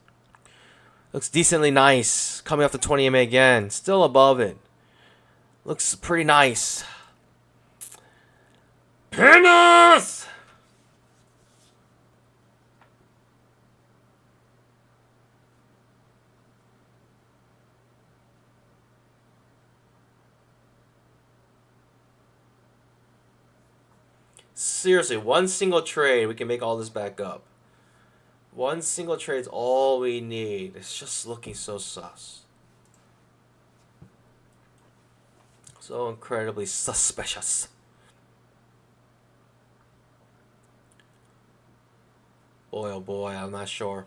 Looks decently nice. Coming off the 20 MA again. Still above it. Looks pretty nice. Pandas! Seriously, one single trade, we can make all this back up. One single trade's all we need. It's just looking so sus. So incredibly suspicious. Boy, oh boy, I'm not sure.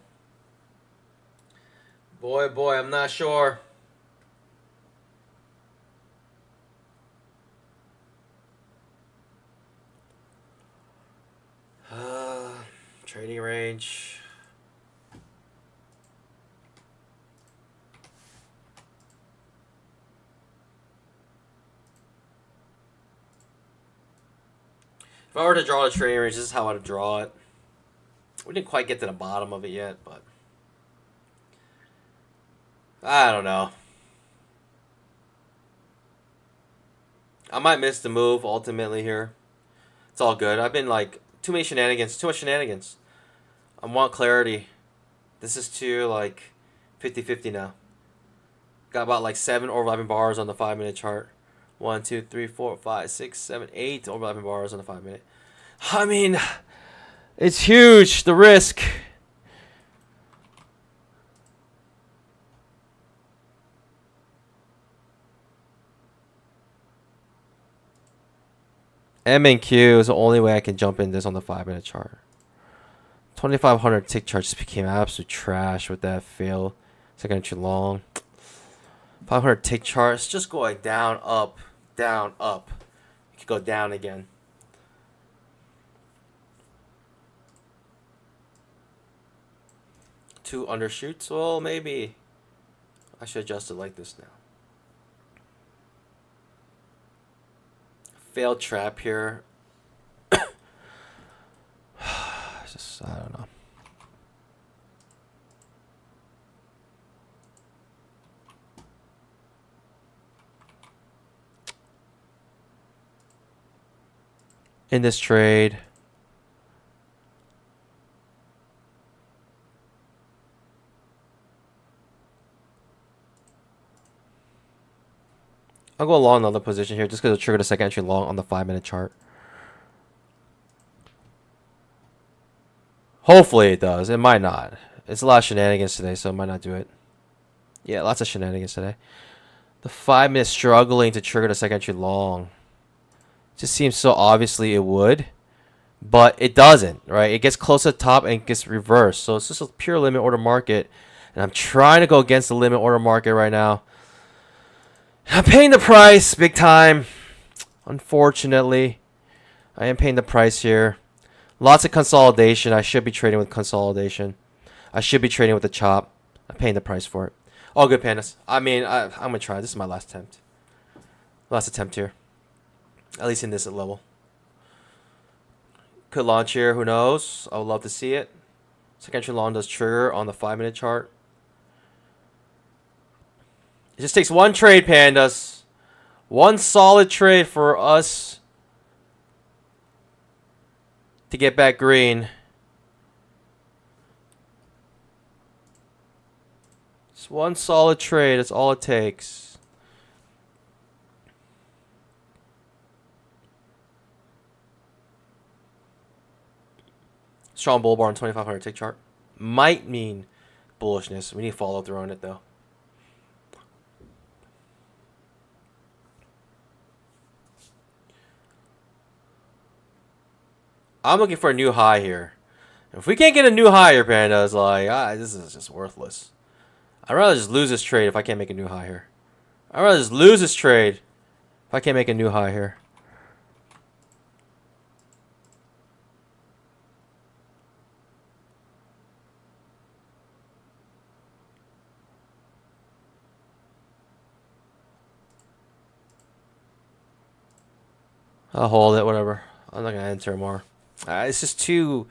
Boy, oh boy, I'm not sure. Trading range. If I were to draw the trading range, this is how I'd draw it. We didn't quite get to the bottom of it yet, but I don't know. I might miss the move ultimately here. It's all good. I've been like too many shenanigans, too much shenanigans. I want clarity. This is too like 50-50 now. Got about like 7 overlapping bars on the 5-minute chart. 1, 2, 3, 4, 5, 6, 7, 8 overlapping bars on the 5-minute. I mean, it's huge, the risk. M and Q is the only way I can jump in this on the 5-minute chart. 2,500 tick chart just became absolute trash with that fail. Second entry long. 500 tick charts just going down, up, down, up. You could go down again. Two undershoots. Well, maybe I should adjust it like this now. Failed trap here. Just, I don't know. In this trade, I'll go long another position here just because it triggered a second entry long on the 5-minute chart. Hopefully it does. It might not. It's a lot of shenanigans today, so it might not do it. Yeah, lots of shenanigans today. The 5-minute struggling to trigger the second entry long. Just seems so obviously it would, but it doesn't, right? It gets close to the top and it gets reversed. So it's just a pure limit order market, and I'm trying to go against the limit order market right now. I'm paying the price big time. Unfortunately, I am paying the price here. Lots of consolidation. I should be trading with consolidation. I should be trading with the chop. I'm paying the price for it. All good, Pandas. I mean, I'm going to try. This is my last attempt. Last attempt here. At least in this level. Could launch here. Who knows? I would love to see it. Second entry long does trigger on the 5-minute chart. It just takes one trade, Pandas. One solid trade for us to get back green. Just one solid trade. That's all it takes. Strong bull bar on 2,500 tick chart. Might mean bullishness. We need to follow through on it, though. I'm looking for a new high here. If we can't get a new high here, Pandas, like, this is just worthless. I'd rather just lose this trade if I can't make a new high here. I'd rather just lose this trade if I can't make a new high here. I'll hold it, whatever. I'm not gonna enter more. It's just too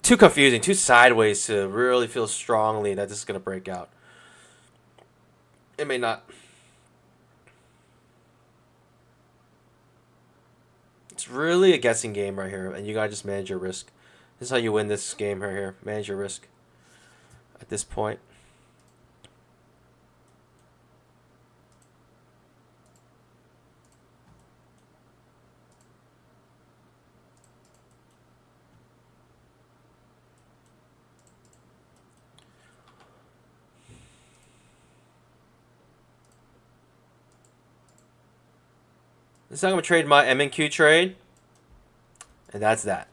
confusing, too sideways to really feel strongly that this is gonna break out. It may not. It's really a guessing game right here, and you gotta just manage your risk. This is how you win this game right here. Manage your risk at this point. This is how I'm going to trade my MNQ trade. And that's that.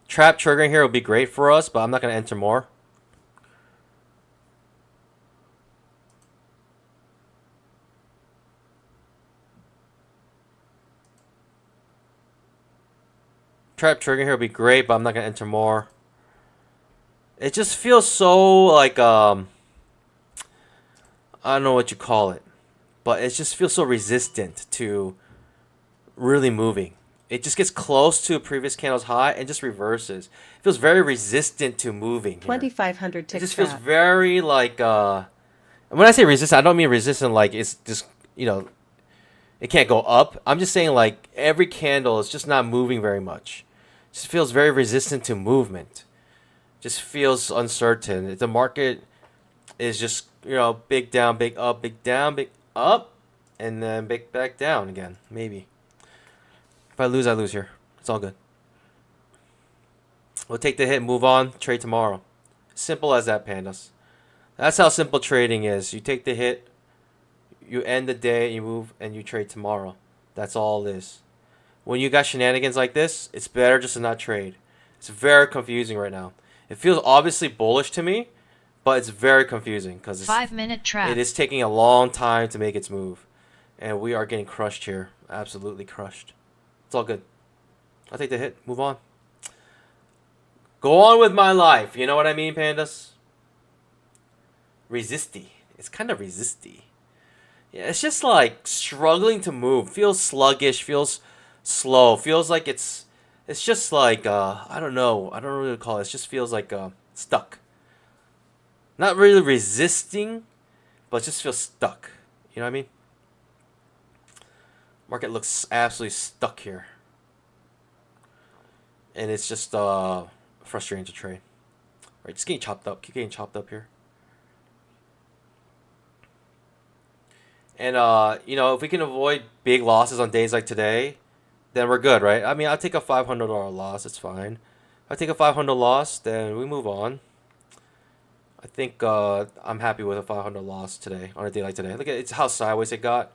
Trap triggering here would be great for us, but I'm not going to enter more. Trap triggering here would be great, but I'm not going to enter more. It just feels so like, I don't know what you call it. But it just feels so resistant to really moving. It just gets close to a previous candle's high and just reverses. It feels very resistant to moving. 2,500 tick It just trap. feels very like, when I say resistant, I don't mean resistant like it's just, you know, it can't go up. I'm just saying like every candle is just not moving very much. It just feels very resistant to movement. Just feels uncertain. The market is just, you know, big down, big up, big down, big up, and then back down again, maybe. If I lose, I lose here. It's all good. We'll take the hit, move on, trade tomorrow. Simple as that, Pandas. That's how simple trading is. You take the hit, you end the day, you move, and you trade tomorrow. That's all it is. When you got shenanigans like this, it's better just to not trade. It's very confusing right now. It feels obviously bullish to me, but it's very confusing because 5-minute trap. it is taking a long time to make its move. And we are getting crushed here. Absolutely crushed. It's all good. I'll take the hit. Move on. Go on with my life. You know what I mean, Pandas? Resisty. It's kind of resisty. Yeah, it's just like struggling to move. Feels sluggish. Feels slow. Feels like it's just like, I don't know. I don't really call it. It just feels like stuck. Not really resisting, but it just feels stuck. You know what I mean? Market looks absolutely stuck here. And it's just frustrating to trade. Right, just getting chopped up. Keep getting chopped up here. And, you know, if we can avoid big losses on days like today, then we're good, right? I mean, I'll take a $500 loss. It's fine. If I take a $500 loss, then we move on. I think I'm happy with a $500 loss today, on a day like today. Look at it's how sideways it got.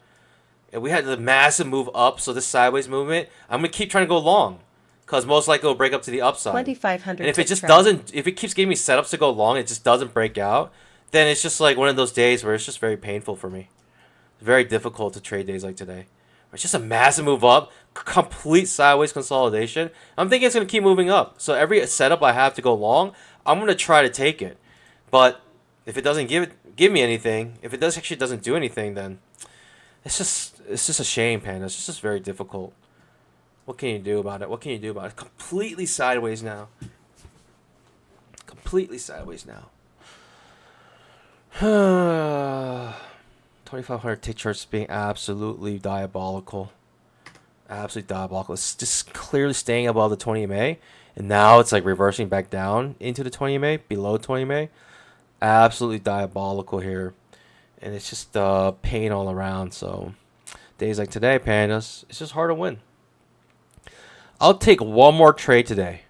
And we had the massive move up, so this sideways movement, I'm going to keep trying to go long. Because most likely it'll break up to the upside. 2,500 And if it tick just trap. doesn't, if it keeps giving me setups to go long, it just doesn't break out, then it's just like one of those days where it's just very painful for me. It's very difficult to trade days like today. It's just a massive move up, complete sideways consolidation. I'm thinking it's going to keep moving up. So every setup I have to go long, I'm going to try to take it. But if it doesn't give me anything, if it actually doesn't do anything, then it's just a shame, Panda. It's just very difficult. What can you do about it? What can you do about it? Completely sideways now. Completely sideways now. 2,500 tick charts being absolutely diabolical. Absolutely diabolical. It's just clearly staying above the 20 MA. And now it's like reversing back down into the 20 MA, below 20 MA. Absolutely diabolical here. And it's just pain all around. So days like today, Pandas, it's just hard to win. I'll take one more trade today.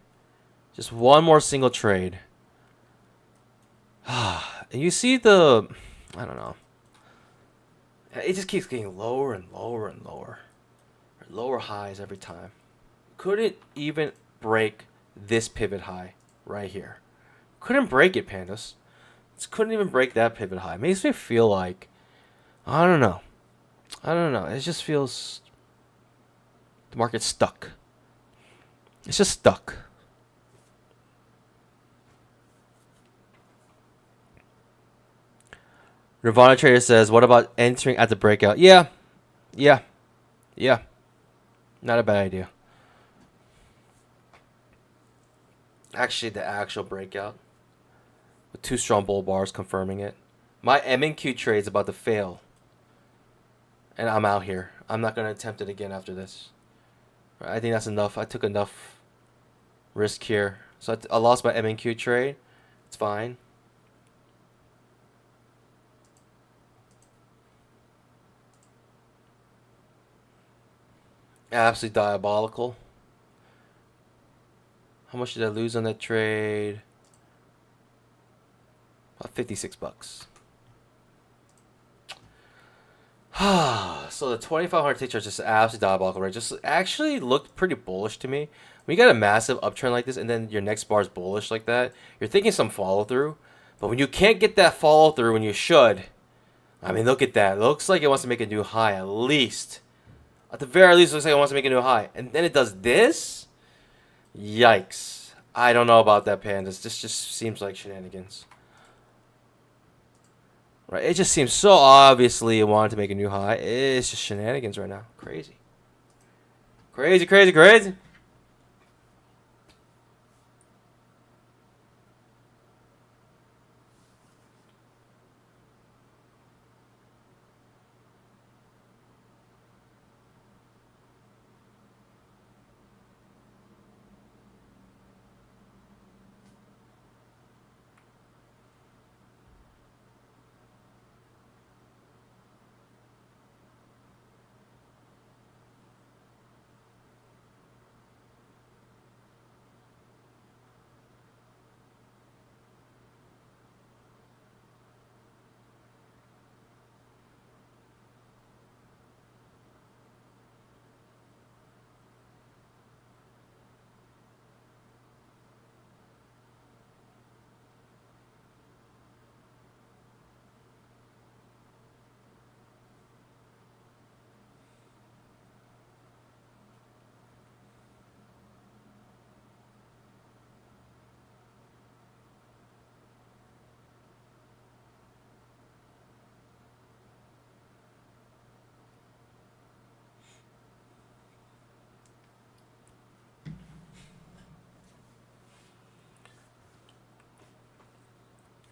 Just one more single trade. And you see the, I don't know. It just keeps getting lower and lower and lower. Lower highs every time. Couldn't even break this pivot high right here. Couldn't break it, pandas. Just couldn't even break that pivot high. Makes me feel like, I don't know. It just feels the market's stuck. It's just stuck. Nirvana Trader says, what about entering at the breakout? Yeah. Not a bad idea. Actually, the actual breakout. With 2 strong bull bars confirming it. My M&Q trade's about to fail. And I'm out here. I'm not going to attempt it again after this. I think that's enough. I took enough risk here. So I lost my M&Q trade. It's fine. Absolutely diabolical. How much did I lose on that trade? About $56. So the 2,500 tick chart just absolutely diabolical, right? Just actually looked pretty bullish to me. When you got a massive uptrend like this and then your next bar is bullish like that, you're thinking some follow through. But when you can't get that follow through when you should, I mean, look at that. It looks like it wants to make a new high at least. At the very least, it looks like it wants to make a new high. And then it does this? Yikes. I don't know about that, pandas. This just seems like shenanigans. Right? It just seems so obviously it wanted to make a new high. It's just shenanigans right now. Crazy. Crazy.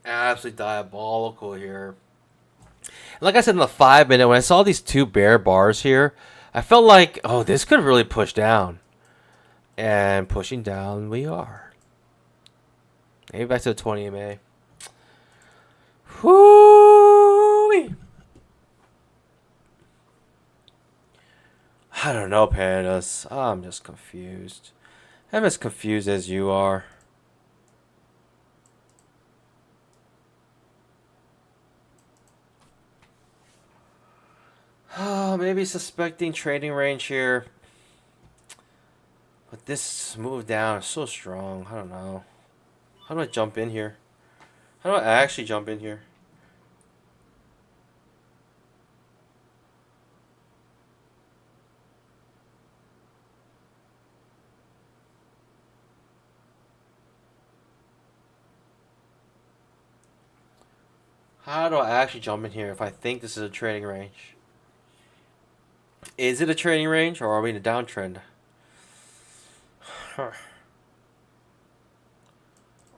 Absolutely diabolical here. Like I said in the 5-minute, when I saw these 2 bear bars here, I felt like, oh, this could really push down. And pushing down we are. Maybe back to the 20 MA. Whoo! I don't know, pandas. I'm just confused. I'm as confused as you are. Maybe suspecting trading range here. But this move down is so strong. I don't know. How do I jump in here? How do I actually jump in here? How do I actually jump in here if I think this is a trading range? Is it a trading range or are we in a downtrend?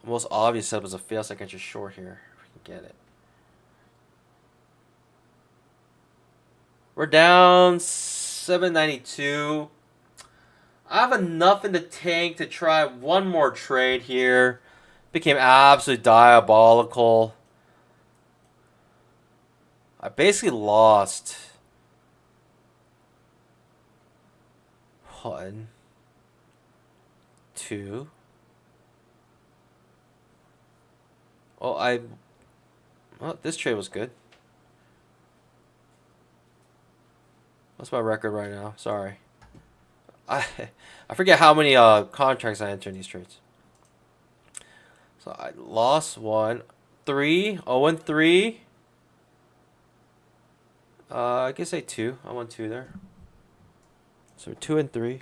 Most obvious setup is a fail second just short here. If we can get it. We're down 792. I have enough in the tank to try one more trade here. Became absolutely diabolical. I basically lost 1, 2. Well, this trade was good. What's my record right now? Sorry. I forget how many contracts I entered in these trades. So I lost 1, 3, 0 and 3. I could say 2. I won 2 there. So 2 and 3.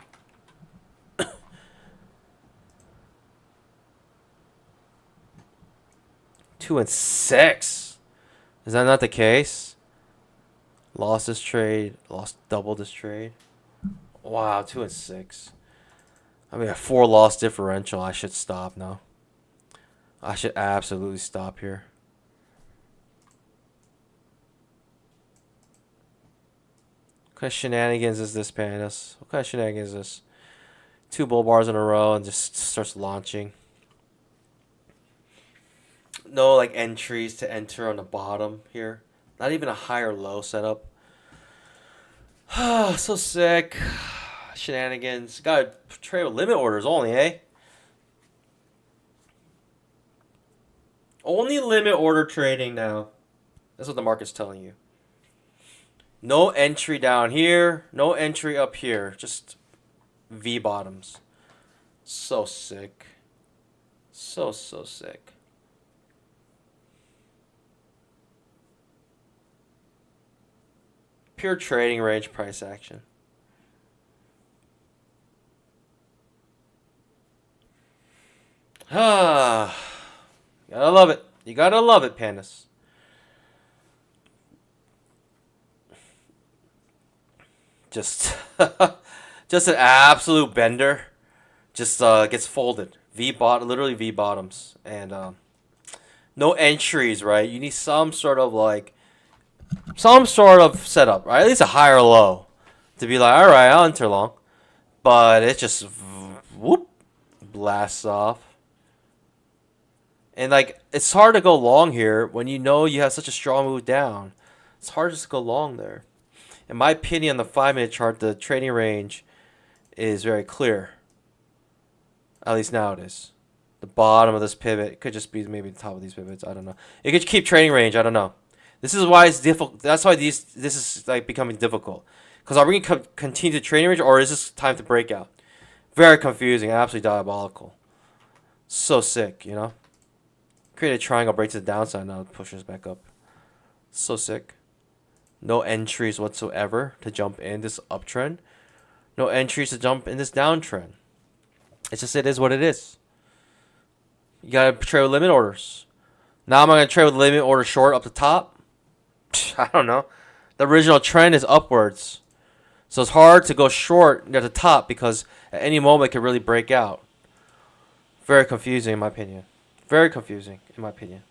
2 and 6. Is that not the case? Lost this trade. Lost double this trade. Wow, 2 and 6. I mean, a 4 loss differential. I should stop now. I should absolutely stop here. What kind of shenanigans is this, Pandas? What kind of shenanigans is this? 2 bull bars in a row and just starts launching. No like entries to enter on the bottom here. Not even a high or low setup. So sick. Shenanigans. Gotta trade with limit orders only, eh? Only limit order trading now. That's what the market's telling you. No entry down here. No entry up here. Just V bottoms. So sick. So sick. Pure trading range price action. Ah, gotta love it. You gotta love it, Pandas. Just, just an absolute bender. Just gets folded. Literally V bottoms, and no entries. Right? You need some sort of setup, right? At least a high or low to be like, all right, I'll enter long. But it just whoop blasts off. And like, it's hard to go long here when you know you have such a strong move down. It's hard just to go long there. In my opinion, on the 5-minute chart, the trading range is very clear. At least now it is. The bottom of this pivot, it could just be maybe the top of these pivots. I don't know. It could keep trading range. I don't know. This is why it's difficult. That's why this is like becoming difficult. Because are we going to continue to trading range, or is this time to break out? Very confusing. Absolutely diabolical. So sick, you know? Create a triangle, break to the downside, now it pushes back up. So sick. No entries whatsoever to jump in this uptrend. No entries to jump in this downtrend. It's just, it is what it is. You gotta trade with limit orders. Now am I gonna trade with limit order short up the top? I don't know. The original trend is upwards. So it's hard to go short at the top because at any moment it could really break out. Very confusing in my opinion. Very confusing in my opinion.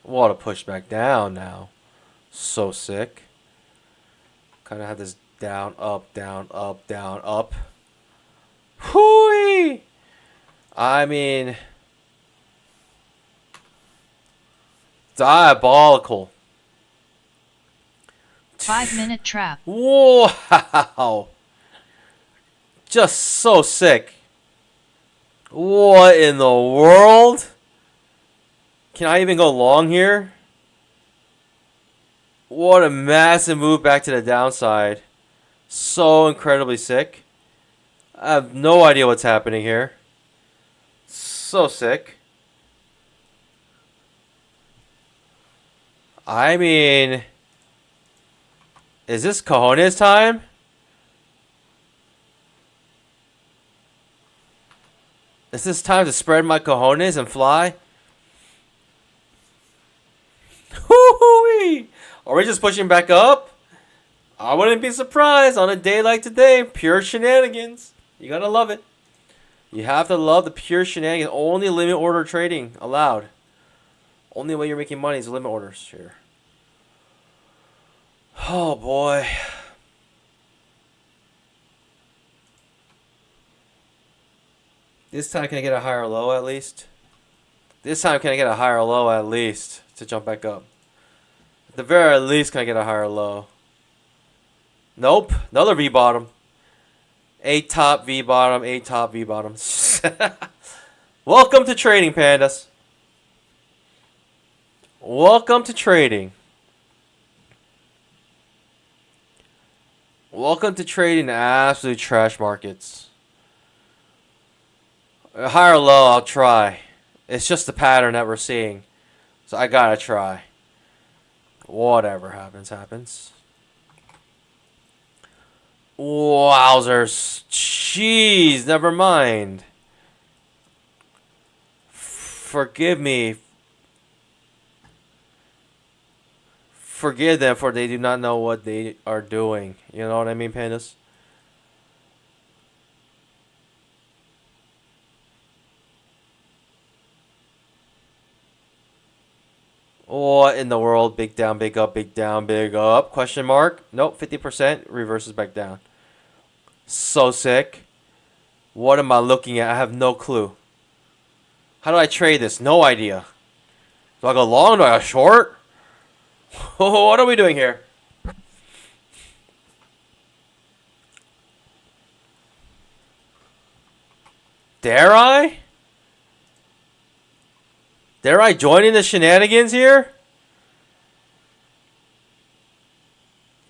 What a push back down now. So sick. Kind of have this down, up, down, up, down, up. Hooey! I mean, diabolical. 5-minute trap. Wow. Just so sick. What in the world? Can I even go long here? What a massive move back to the downside. So incredibly sick. I have no idea what's happening here. So sick. I mean, is this cojones time? Is this time to spread my cojones and fly? Hoo-hoo-wee! Are we just pushing back up? I wouldn't be surprised on a day like today. Pure shenanigans. You gotta love it. You have to love the pure shenanigans. Only limit order trading allowed. Only way you're making money is limit orders here. Oh boy. This time can I get a higher low at least? This time can I get a higher low at least to jump back up? At the very least can I get a higher low? Nope. Another V bottom. A top V bottom. A top V bottom. Welcome to trading, pandas. Welcome to trading. Welcome to trading absolute trash markets. High or low, I'll try. It's just the pattern that we're seeing. So I gotta try. Whatever happens, happens. Wowzers. Jeez, never mind. Forgive me. Forgive them, for they do not know what they are doing. You know what I mean, pandas? What in the world? Big down, big up, big down, big up. Question mark? Nope, 50%. Reverses back down. So sick. What am I looking at? I have no clue. How do I trade this? No idea. Do I go long? Do I go short? What are we doing here? Dare I? Dare I join in the shenanigans here?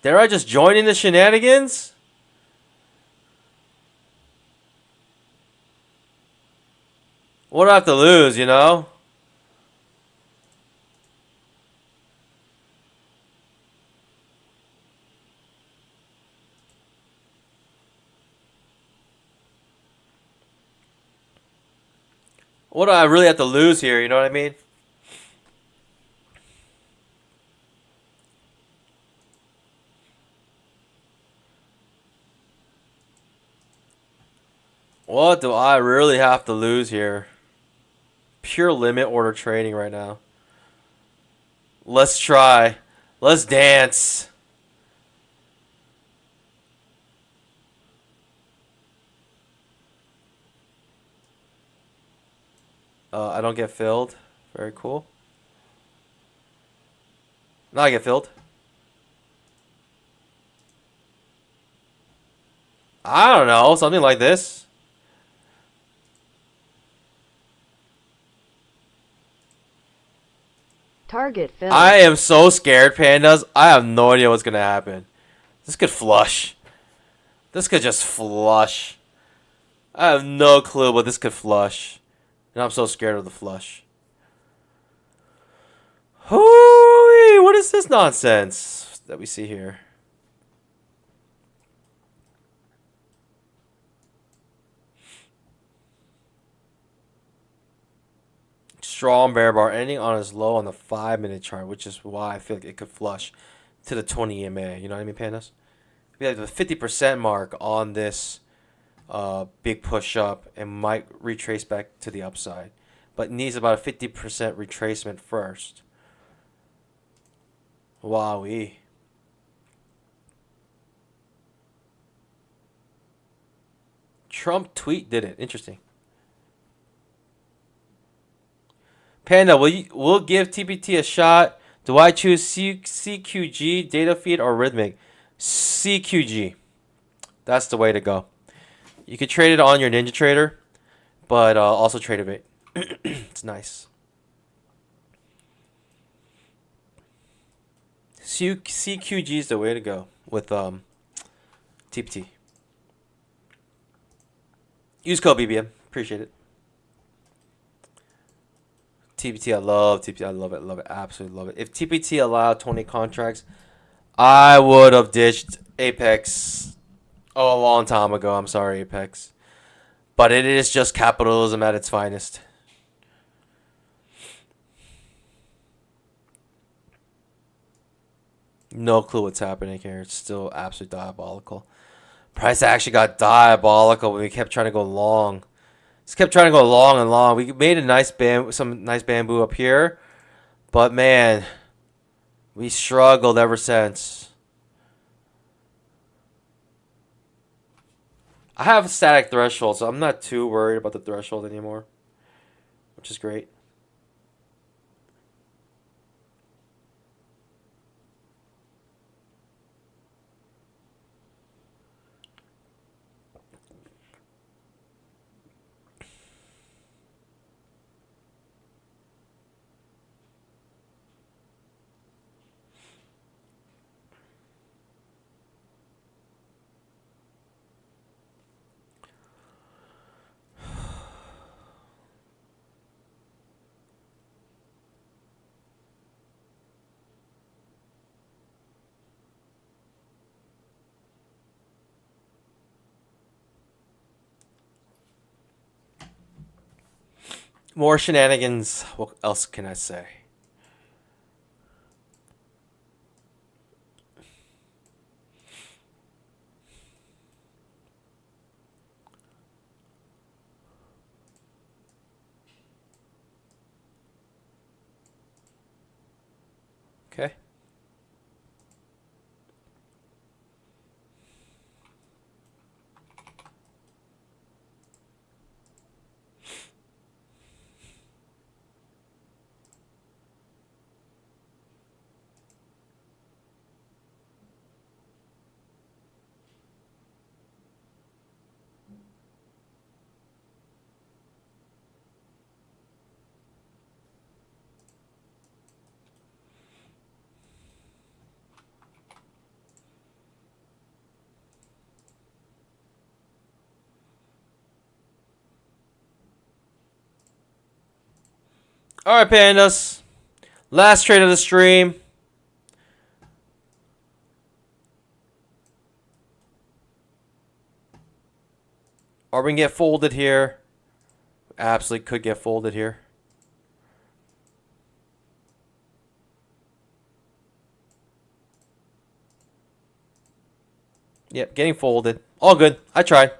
Dare I just join in the shenanigans? What do I have to lose, you know? What do I really have to lose here, you know what I mean? What do I really have to lose here? Pure limit order trading right now. Let's try. Let's dance. I don't get filled. Very cool. Now I get filled. I don't know. Something like this. Target filled. I am so scared, pandas. I have no idea what's going to happen. This could flush. This could just flush. I have no clue, but this could flush. And I'm so scared of the flush. Hooey, what is this nonsense that we see here? Strong bear bar ending on its low on the 5-minute chart, which is why I feel like it could flush to the 20 EMA. You know what I mean, pandas? We have the 50% mark on this big push up and might retrace back to the upside, but needs about a 50% retracement first. Wowee. Trump tweet did it. Interesting. Panda, will give TPT a shot. Do I choose CQG, data feed, or rhythmic? CQG. That's the way to go. You could trade it on your Ninja Trader, but also trade it. It's nice. CQG is the way to go with TPT. Use code BBM. Appreciate it. TPT, I love TPT. I love it. Love it. Absolutely love it. If TPT allowed 20 contracts, I would have ditched Apex a long time ago. I'm sorry, Apex. But it is just capitalism at its finest. No clue what's happening here. It's still absolutely diabolical. Price actually got diabolical when we kept trying to go long. Just kept trying to go long and long. We made a nice some nice bamboo up here, but man, we struggled ever since. I have a static threshold, so I'm not too worried about the threshold anymore, which is great. More shenanigans. What else can I say? Okay. All right, pandas. Last trade of the stream. Are we gonna get folded here? Absolutely could get folded here. Yep, getting folded. All good. I tried.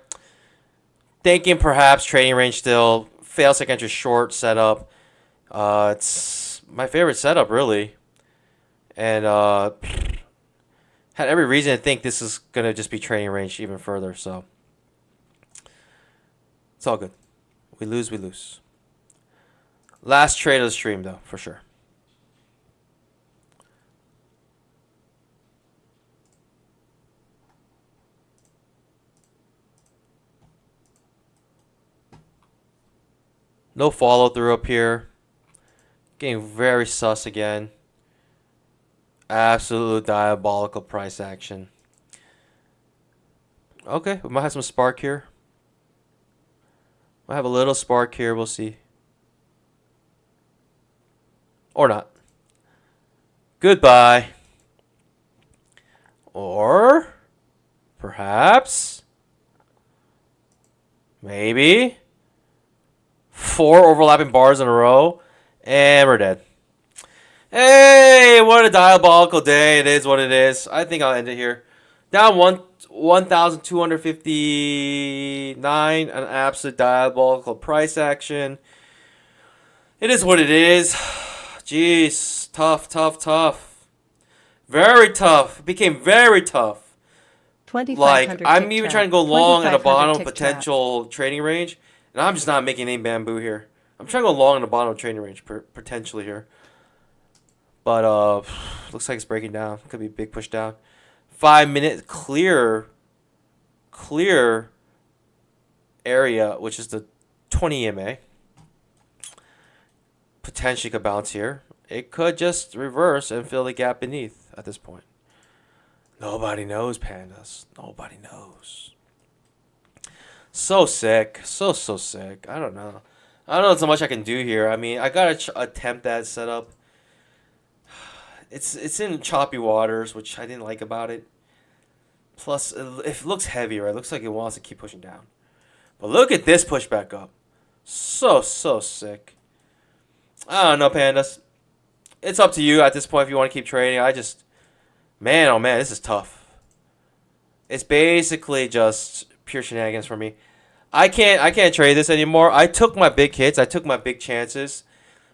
Thinking perhaps trading range still. Fail second entry short setup. It's my favorite setup, really. And had every reason to think this is going to just be trading range even further. So it's all good. We lose, we lose. Last trade of the stream, though, for sure. No follow through up here. Getting very sus again. Absolute diabolical price action. Okay, we might have some spark here. Might have a little spark here. We'll see. Or not. Goodbye. Or perhaps. Maybe. 4 overlapping bars in a row. And we're dead. Hey, what a diabolical day. It is what it is. I think I'll end it here. Down 1,259. An absolute diabolical price action. It is what it is. Jeez. Tough, tough, tough. Very tough. It became very tough. 2,500 I'm tick even trap. trying to go long at the 2,500 bottom tick potential trading range. And I'm just not making any bamboo here. I'm trying to go long in the bottom of trading range potentially here. But looks like it's breaking down. Could be a big push down. 5 minute clear area, which is the 20 EMA. Potentially could bounce here. It could just reverse and fill the gap beneath at this point. Nobody knows, pandas. Nobody knows. So sick. So sick. I don't know. I don't know so much I can do here. I mean, I gotta attempt that setup. It's in choppy waters, which I didn't like about it. Plus, it looks heavy, right? It looks like it wants to keep pushing down. But look at this push back up. So sick. I don't know, pandas. It's up to you at this point if you want to keep trading. Man, oh man, this is tough. It's basically just pure shenanigans for me. I can't trade this anymore. I took my big hits. I took my big chances.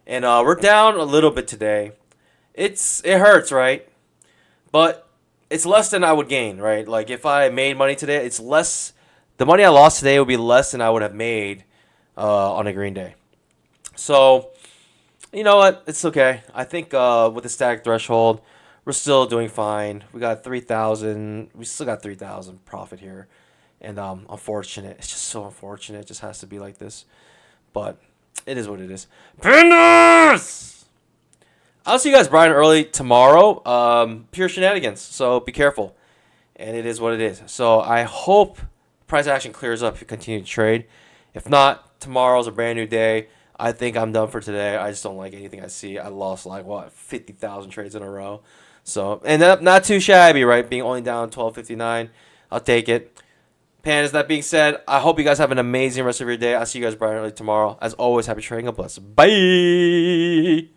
And we're down a little bit today. It hurts, right? But it's less than I would gain, right? Like if I made money today, it's less. The money I lost today would be less than I would have made on a green day. So, you know what? It's okay. I think with the static threshold, we're still doing fine. We got 3,000. We still got 3,000 profit here. And unfortunate. It's just so unfortunate. It just has to be like this. But it is what it is. Pandas! I'll see you guys bright and early tomorrow. Pure shenanigans. So be careful. And it is what it is. So I hope price action clears up if you continue to trade. If not, tomorrow's a brand new day. I think I'm done for today. I just don't like anything I see. I lost 50,000 trades in a row. So, and not too shabby, right? Being only down 12.59. I'll take it. Pandas, that being said, I hope you guys have an amazing rest of your day. I'll see you guys bright and early tomorrow. As always, happy trading. God bless. Bye.